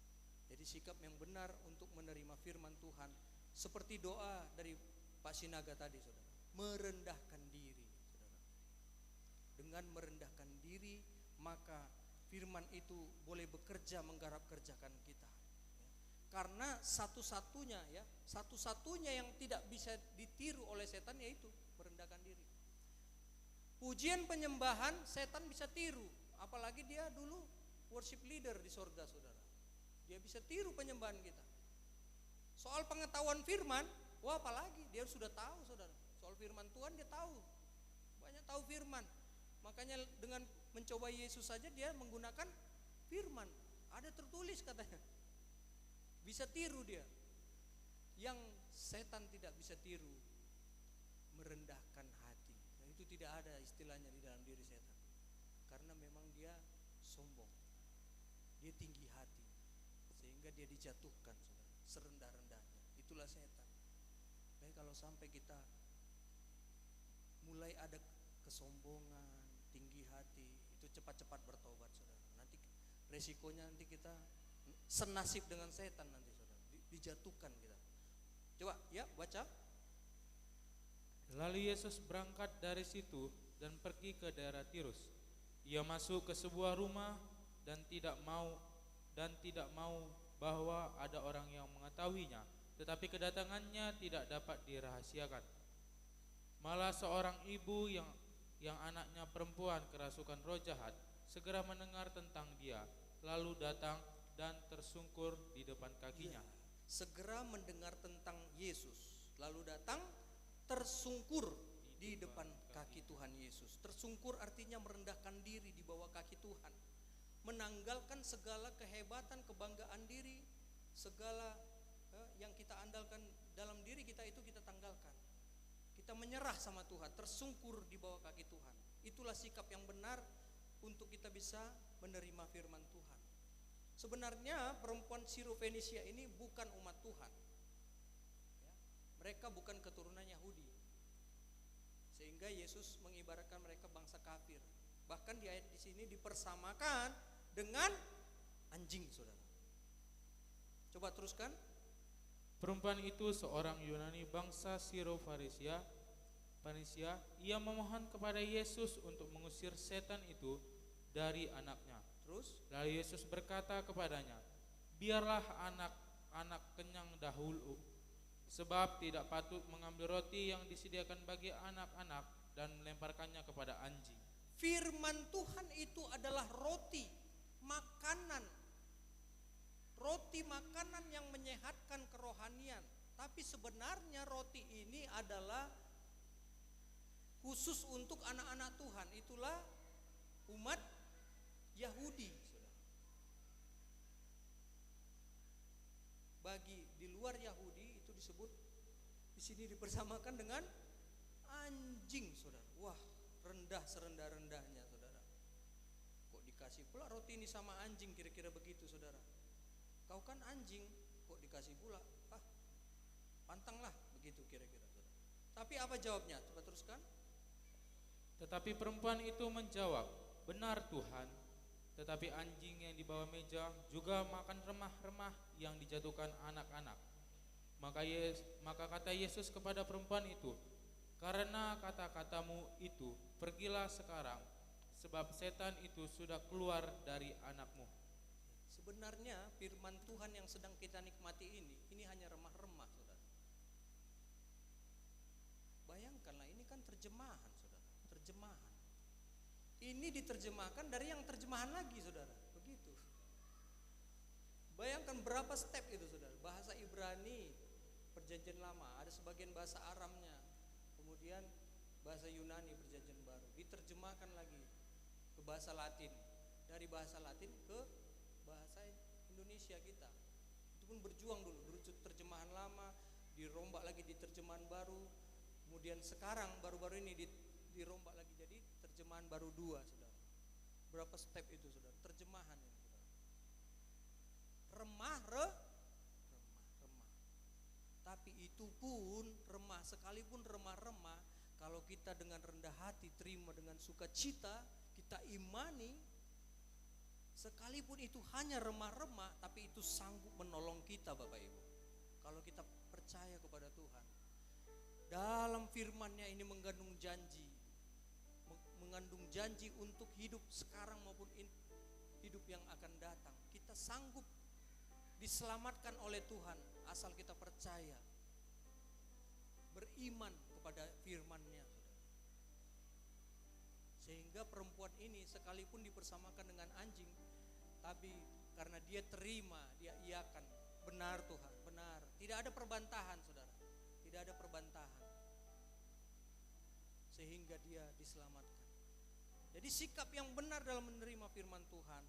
Jadi sikap yang benar untuk menerima firman Tuhan seperti doa dari Pak Sinaga tadi, saudara. Merendahkan diri, saudara. Dengan merendahkan diri, maka firman itu boleh bekerja menggarap kerjakan kita. Karena satu-satunya yang tidak bisa ditiru oleh setan yaitu merendahkan diri. Pujian penyembahan setan bisa tiru, apalagi dia dulu worship leader di sorga, saudara. Dia bisa tiru penyembahan kita. Soal pengetahuan firman, wah apalagi dia sudah tahu, saudara. Soal firman Tuhan dia tahu, banyak tahu firman. Makanya dengan mencoba Yesus saja dia menggunakan firman. Ada tertulis katanya. Bisa tiru dia. Yang setan tidak bisa tiru, merendahkan hati. Dan itu tidak ada istilahnya di dalam diri setan. Karena memang dia sombong. Dia tinggi hati. Sehingga dia dijatuhkan, saudara, serendah-rendahnya. Itulah setan. Tapi kalau sampai kita mulai ada kesombongan, tinggi hati, itu itu cepat-cepat bertobat saudara. Nanti resikonya nanti kita senasib dengan setan nanti saudara, dijatuhkan kita. Coba ya baca. Lalu Yesus berangkat dari situ dan pergi ke daerah Tirus. Ia masuk ke sebuah rumah dan tidak mau bahwa ada orang yang mengetahuinya, tetapi kedatangannya tidak dapat dirahasiakan. Malah seorang ibu yang anaknya perempuan kerasukan roh jahat segera mendengar tentang dia, lalu datang dan tersungkur di depan kakinya. Segera mendengar tentang Yesus, lalu datang tersungkur di depan kaki Tuhan Yesus. Tersungkur artinya merendahkan diri di bawah kaki Tuhan, menanggalkan segala kehebatan, kebanggaan diri, segala yang kita andalkan dalam diri kita itu kita tanggalkan. Kita menyerah sama Tuhan, tersungkur di bawah kaki Tuhan. Itulah sikap yang benar untuk kita bisa menerima firman Tuhan. Sebenarnya perempuan Sirofenisia ini bukan umat Tuhan. Mereka bukan keturunan Yahudi, sehingga Yesus mengibaratkan mereka bangsa kafir. Bahkan di ayat di sini dipersamakan dengan anjing, saudara. Coba teruskan. Perempuan itu seorang Yunani bangsa Siro-Farisia. Ia memohon kepada Yesus untuk mengusir setan itu dari anaknya. Terus? Lalu Yesus berkata kepadanya, biarlah anak-anak kenyang dahulu, sebab tidak patut mengambil roti yang disediakan bagi anak-anak dan melemparkannya kepada anjing. Firman Tuhan itu adalah roti, makanan. Roti makanan yang menyehatkan kerohanian. Tapi sebenarnya roti ini adalah khusus untuk anak-anak Tuhan. Itulah umat Yahudi. Bagi di luar Yahudi itu disebut di sini dipersamakan dengan anjing, saudara. Wah, rendah serendah-rendahnya, saudara. Kok dikasih pula roti ini sama anjing, kira-kira begitu, saudara. Kau kan anjing, kok dikasih pula? Pantanglah, begitu kira-kira, saudara. Tapi apa jawabnya? Coba teruskan. Tetapi perempuan itu menjawab, benar Tuhan, tetapi anjing yang di bawah meja juga makan remah-remah yang dijatuhkan anak-anak. Maka kata Yesus kepada perempuan itu, karena kata-katamu itu, pergilah sekarang, sebab setan itu sudah keluar dari anakmu. Sebenarnya firman Tuhan yang sedang kita nikmati ini hanya remah-remah, saudara. Bayangkanlah, ini kan terjemahan, saudara. Terjemahan. Ini diterjemahkan dari yang terjemahan lagi, saudara. Begitu. Bayangkan berapa step itu, saudara. Bahasa Ibrani, Perjanjian Lama, ada sebagian bahasa Aramnya, kemudian bahasa Yunani, Perjanjian Baru, diterjemahkan lagi ke bahasa Latin, dari bahasa Latin ke bahasa Indonesia kita. Itu pun berjuang dulu, terjemahan lama, dirombak lagi di terjemahan baru, kemudian sekarang baru-baru ini dirombak lagi jadi terjemahan baru 2, saudara. Berapa step itu, saudara? Terjemahan ini, saudara. Remah. Tapi itu pun remah, sekalipun remah-remah, kalau kita dengan rendah hati terima dengan sukacita, kita imani, sekalipun itu hanya remah-remah, tapi itu sanggup menolong kita, Bapak Ibu. Kalau kita percaya kepada Tuhan, dalam firman-Nya ini mengandung janji untuk hidup sekarang maupun hidup yang akan datang. Kita sanggup diselamatkan oleh Tuhan asal kita percaya, beriman kepada firman-Nya. Sehingga perempuan ini sekalipun dipersamakan dengan anjing, tapi karena dia terima, dia iakan, benar Tuhan, benar. Tidak ada perbantahan, saudara. Tidak ada perbantahan. Sehingga dia diselamatkan. Jadi sikap yang benar dalam menerima firman Tuhan,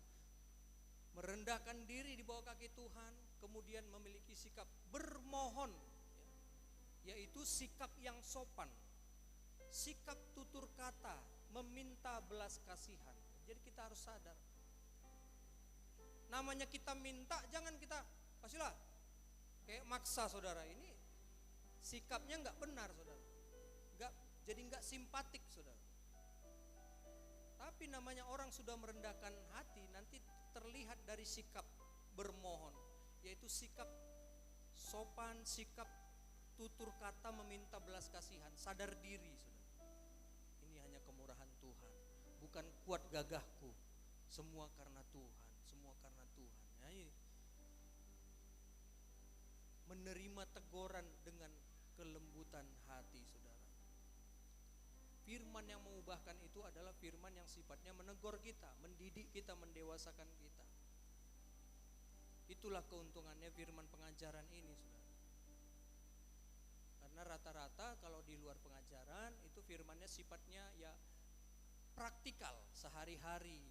merendahkan diri di bawah kaki Tuhan, kemudian memiliki sikap bermohon, yaitu sikap yang sopan, sikap tutur kata, meminta belas kasihan. Jadi kita harus sadar, namanya kita minta, jangan kita kasihlah kayak maksa, saudara. Ini sikapnya nggak benar, saudara. Jadi nggak simpatik, saudara. Tapi namanya orang sudah merendahkan hati, nanti terlihat dari sikap bermohon, yaitu sikap sopan, sikap tutur kata meminta belas kasihan, sadar diri, saudara. Ini hanya kemurahan Tuhan, bukan kuat gagahku. Semua karena Tuhan, semua karena Tuhan. Ya, ini. Menerima teguran dengan kelembutan hati, saudara. Firman yang mengubahkan itu adalah firman yang sifatnya menegur kita, mendidik kita, mendewasakan kita. Itulah keuntungannya firman pengajaran ini, saudara. Karena rata-rata kalau di luar pengajaran itu firmannya sifatnya ya praktikal, sehari-hari.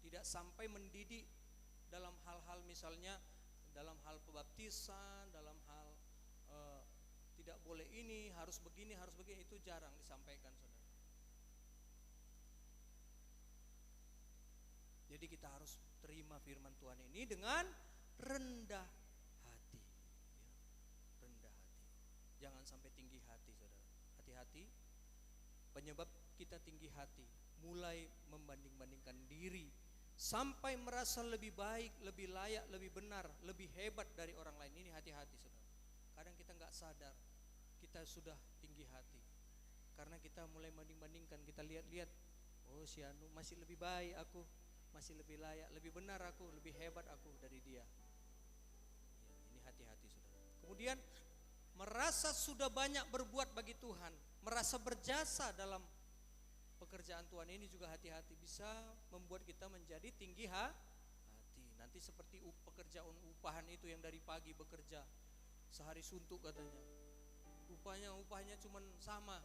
Tidak sampai mendidik dalam hal-hal misalnya dalam hal pembaptisan, dalam hal tidak boleh ini, harus begini, itu jarang disampaikan, saudara. Jadi kita harus terima firman Tuhan ini dengan rendah hati, ya. Rendah hati. Jangan sampai tinggi hati, saudara. Hati-hati. Penyebab kita tinggi hati, mulai membanding-bandingkan diri, sampai merasa lebih baik, lebih layak, lebih benar, lebih hebat dari orang lain. Ini hati-hati, saudara. Kadang kita nggak sadar kita sudah tinggi hati, karena kita mulai banding-bandingkan. Kita lihat-lihat, oh si Anu masih lebih baik aku, masih lebih layak, lebih benar aku, lebih hebat aku dari dia. Ya, ini hati-hati, saudara. Kemudian merasa sudah banyak berbuat bagi Tuhan, merasa berjasa dalam pekerjaan Tuhan, ini juga hati-hati, bisa membuat kita menjadi tinggi hati. Nanti seperti pekerjaan upahan itu yang dari pagi bekerja sehari suntuk katanya. Upahnya cuma sama.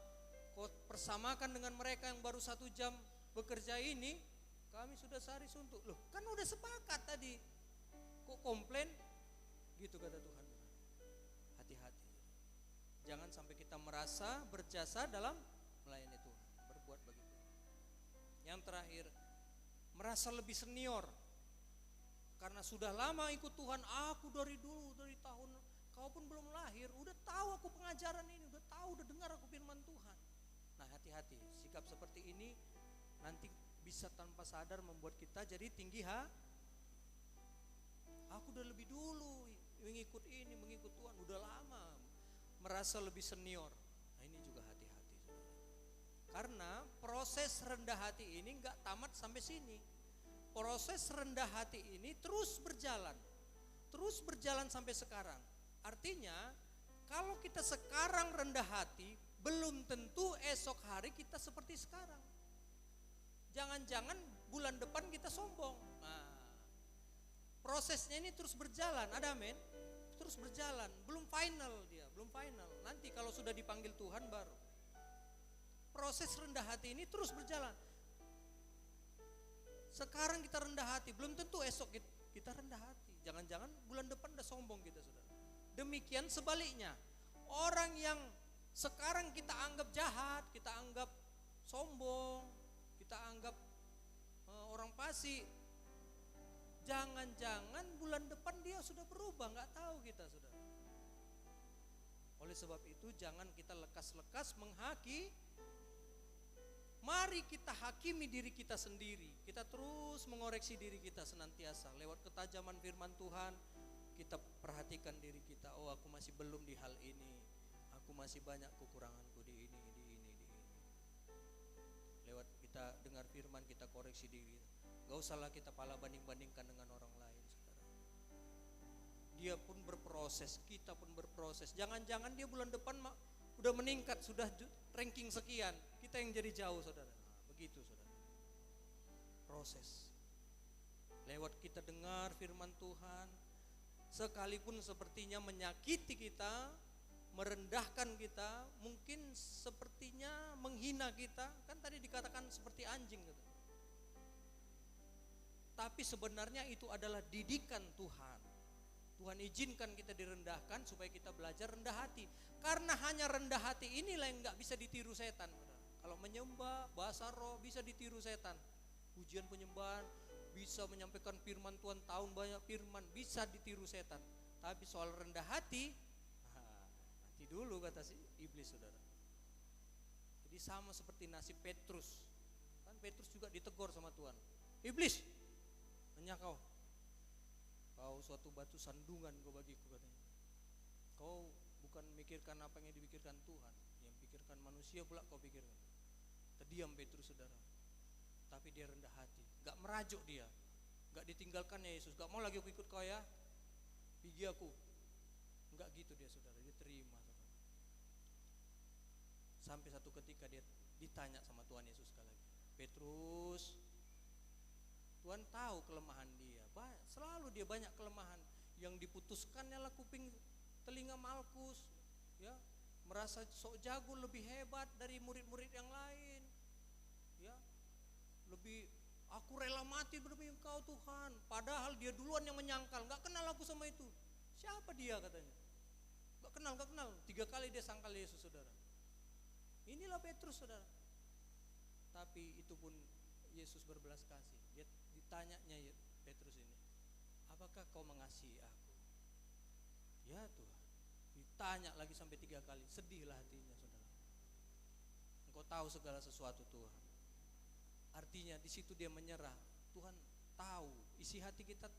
Kau persamakan dengan mereka yang baru 1 jam bekerja ini, kami sudah sehari suntuk. Loh, kan udah sepakat tadi, kok komplain? Gitu kata Tuhan. Hati-hati. Jangan sampai kita merasa berjasa dalam melayani Tuhan, berbuat bagi Tuhan. Yang terakhir, merasa lebih senior. Karena sudah lama ikut Tuhan, aku dari dulu, dari tahun kau pun belum lahir, udah tahu aku pengajaran ini, udah tahu, udah dengar aku firman Tuhan. Nah, hati-hati, sikap seperti ini nanti bisa tanpa sadar membuat kita jadi tinggi aku udah lebih dulu mengikut ini, mengikut Tuhan, udah lama, merasa lebih senior. Nah, ini juga hati-hati, saudara. Karena proses rendah hati ini enggak tamat sampai sini. Proses rendah hati ini terus berjalan sampai sekarang. Artinya kalau kita sekarang rendah hati, belum tentu esok hari kita seperti sekarang. Jangan-jangan bulan depan kita sombong. Nah, prosesnya ini terus berjalan, ada amin? Terus berjalan, belum final dia, belum final. Nanti kalau sudah dipanggil Tuhan baru. Proses rendah hati ini terus berjalan. Sekarang kita rendah hati, belum tentu esok kita rendah hati. Jangan-jangan bulan depan udah sombong kita, saudara. Demikian sebaliknya, orang yang sekarang kita anggap jahat, kita anggap sombong, kita anggap orang fasik, jangan-jangan bulan depan dia sudah berubah, nggak tahu kita, saudara. Oleh sebab itu jangan kita lekas-lekas menghakimi. Mari kita hakimi diri kita sendiri. Kita terus mengoreksi diri kita senantiasa lewat ketajaman firman Tuhan. Kita perhatikan diri kita, oh aku masih belum di hal ini, aku masih banyak kekuranganku di ini. Lewat kita dengar firman, kita koreksi diri. Gak usahlah kita pala banding-bandingkan dengan orang lain, saudara. Dia pun berproses, kita pun berproses. Jangan-jangan dia bulan depan udah meningkat, sudah ranking sekian, kita yang jadi jauh, saudara. Nah, begitu, saudara. Proses. Lewat kita dengar firman Tuhan, sekalipun sepertinya menyakiti kita, merendahkan kita, mungkin sepertinya menghina kita, kan tadi dikatakan seperti anjing gitu. Tapi sebenarnya itu adalah didikan Tuhan. Tuhan izinkan kita direndahkan supaya kita belajar rendah hati. Karena hanya rendah hati inilah yang gak bisa ditiru setan. Kalau menyembah bahasa roh bisa ditiru setan. Ujian penyembahan bisa menyampaikan firman Tuhan, tahun banyak firman, bisa ditiru setan. Tapi soal rendah hati, nanti dulu kata si iblis, saudara. Jadi sama seperti nasib Petrus. Petrus juga ditegur sama Tuhan. Iblis, hanya kau suatu batu sandungan kau bagiku, katanya. Kau bukan memikirkan apa yang dipikirkan Tuhan, yang pikirkan manusia pula kau pikirkan. Terdiam Petrus, saudara. Tapi dia rendah hati, gak merajuk dia, gak ditinggalkannya Yesus. Gak mau lagi aku ikut kau ya, pergi aku. Enggak gitu dia, saudara. Dia terima, saudara. Sampai satu ketika dia ditanya sama Tuhan Yesus sekali lagi, Petrus, Tuhan tahu kelemahan dia. Selalu dia banyak kelemahan. Yang diputuskannya lah kuping telinga Malkus, ya, merasa sok jago, lebih hebat dari murid-murid yang lain, ya, lebih aku rela mati demi Engkau Tuhan. Padahal dia duluan yang menyangkal, nggak kenal aku sama itu. Siapa dia, katanya? Nggak kenal. 3 kali dia sangkal Yesus, saudara. Inilah Petrus, saudara. Tapi itu pun Yesus berbelas kasih. Dia ditanyanya Petrus ini, apakah kau mengasihi aku? Ya Tuhan. Ditanya lagi sampai 3 kali. Sedihlah hatinya, saudara. Engkau tahu segala sesuatu Tuhan. Artinya di situ dia menyerah. Tuhan tahu isi hati kita,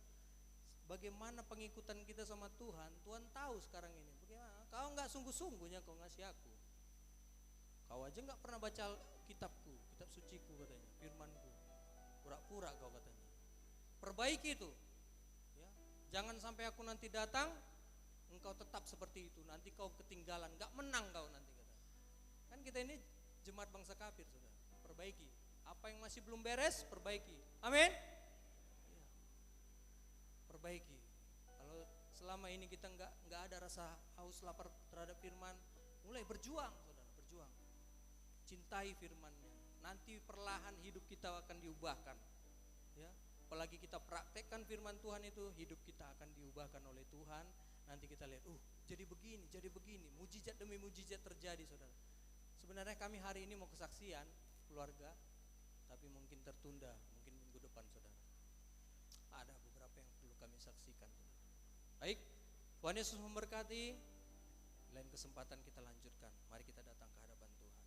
bagaimana pengikutan kita sama Tuhan. Tuhan tahu sekarang ini. Bagaimana? Kau nggak sungguh-sungguhnya kau ngasih aku. Kau aja nggak pernah baca kitabku, kitab suciku, katanya, firmanku. Pura-pura kau, katanya. Perbaiki itu. Ya. Jangan sampai aku nanti datang, engkau tetap seperti itu. Nanti kau ketinggalan, nggak menang kau nanti, katanya. Kan kita ini jemaat bangsa kafir, saudara. Perbaiki. Apa yang masih belum beres, perbaiki. Amin. Ya. Perbaiki. Kalau selama ini kita nggak ada rasa haus lapar terhadap firman, mulai berjuang, saudara, berjuang. Cintai firman-Nya. Nanti perlahan hidup kita akan diubahkan. Ya. Apalagi kita praktekkan firman Tuhan itu, hidup kita akan diubahkan oleh Tuhan. Nanti kita lihat, jadi begini, mujizat demi mujizat terjadi, saudara. Sebenarnya kami hari ini mau kesaksian keluarga, tapi mungkin tertunda, mungkin minggu depan, saudara. Ada beberapa yang perlu kami saksikan, saudara. Baik, Tuhan Yesus memberkati. Lain kesempatan kita lanjutkan. Mari kita datang ke hadapan Tuhan.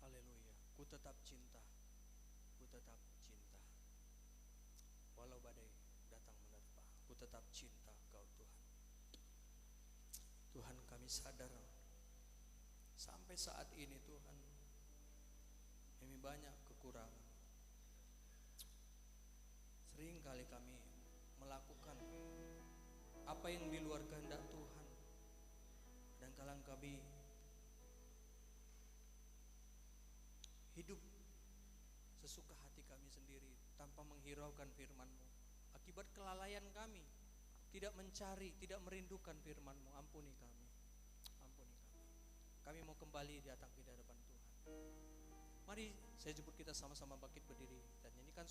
Haleluya. Ku tetap cinta. Ku tetap cinta. Walau badai datang menerpa, ku tetap cinta Kau, Tuhan. Tuhan, kami sadar sampai saat ini, Tuhan, kami banyak kekurangan. Sering kali kami melakukan apa yang di luar kehendak Tuhan. Dan kadang kami hidup sesuka hati kami sendiri tanpa menghiraukan firman-Mu. Akibat kelalaian kami, tidak mencari, tidak merindukan firman-Mu. Ampuni kami. Ampuni kami. Kami mau kembali datang di hadapan Tuhan. Mari saya jemput kita sama-sama bangkit berdiri dan nyanyikan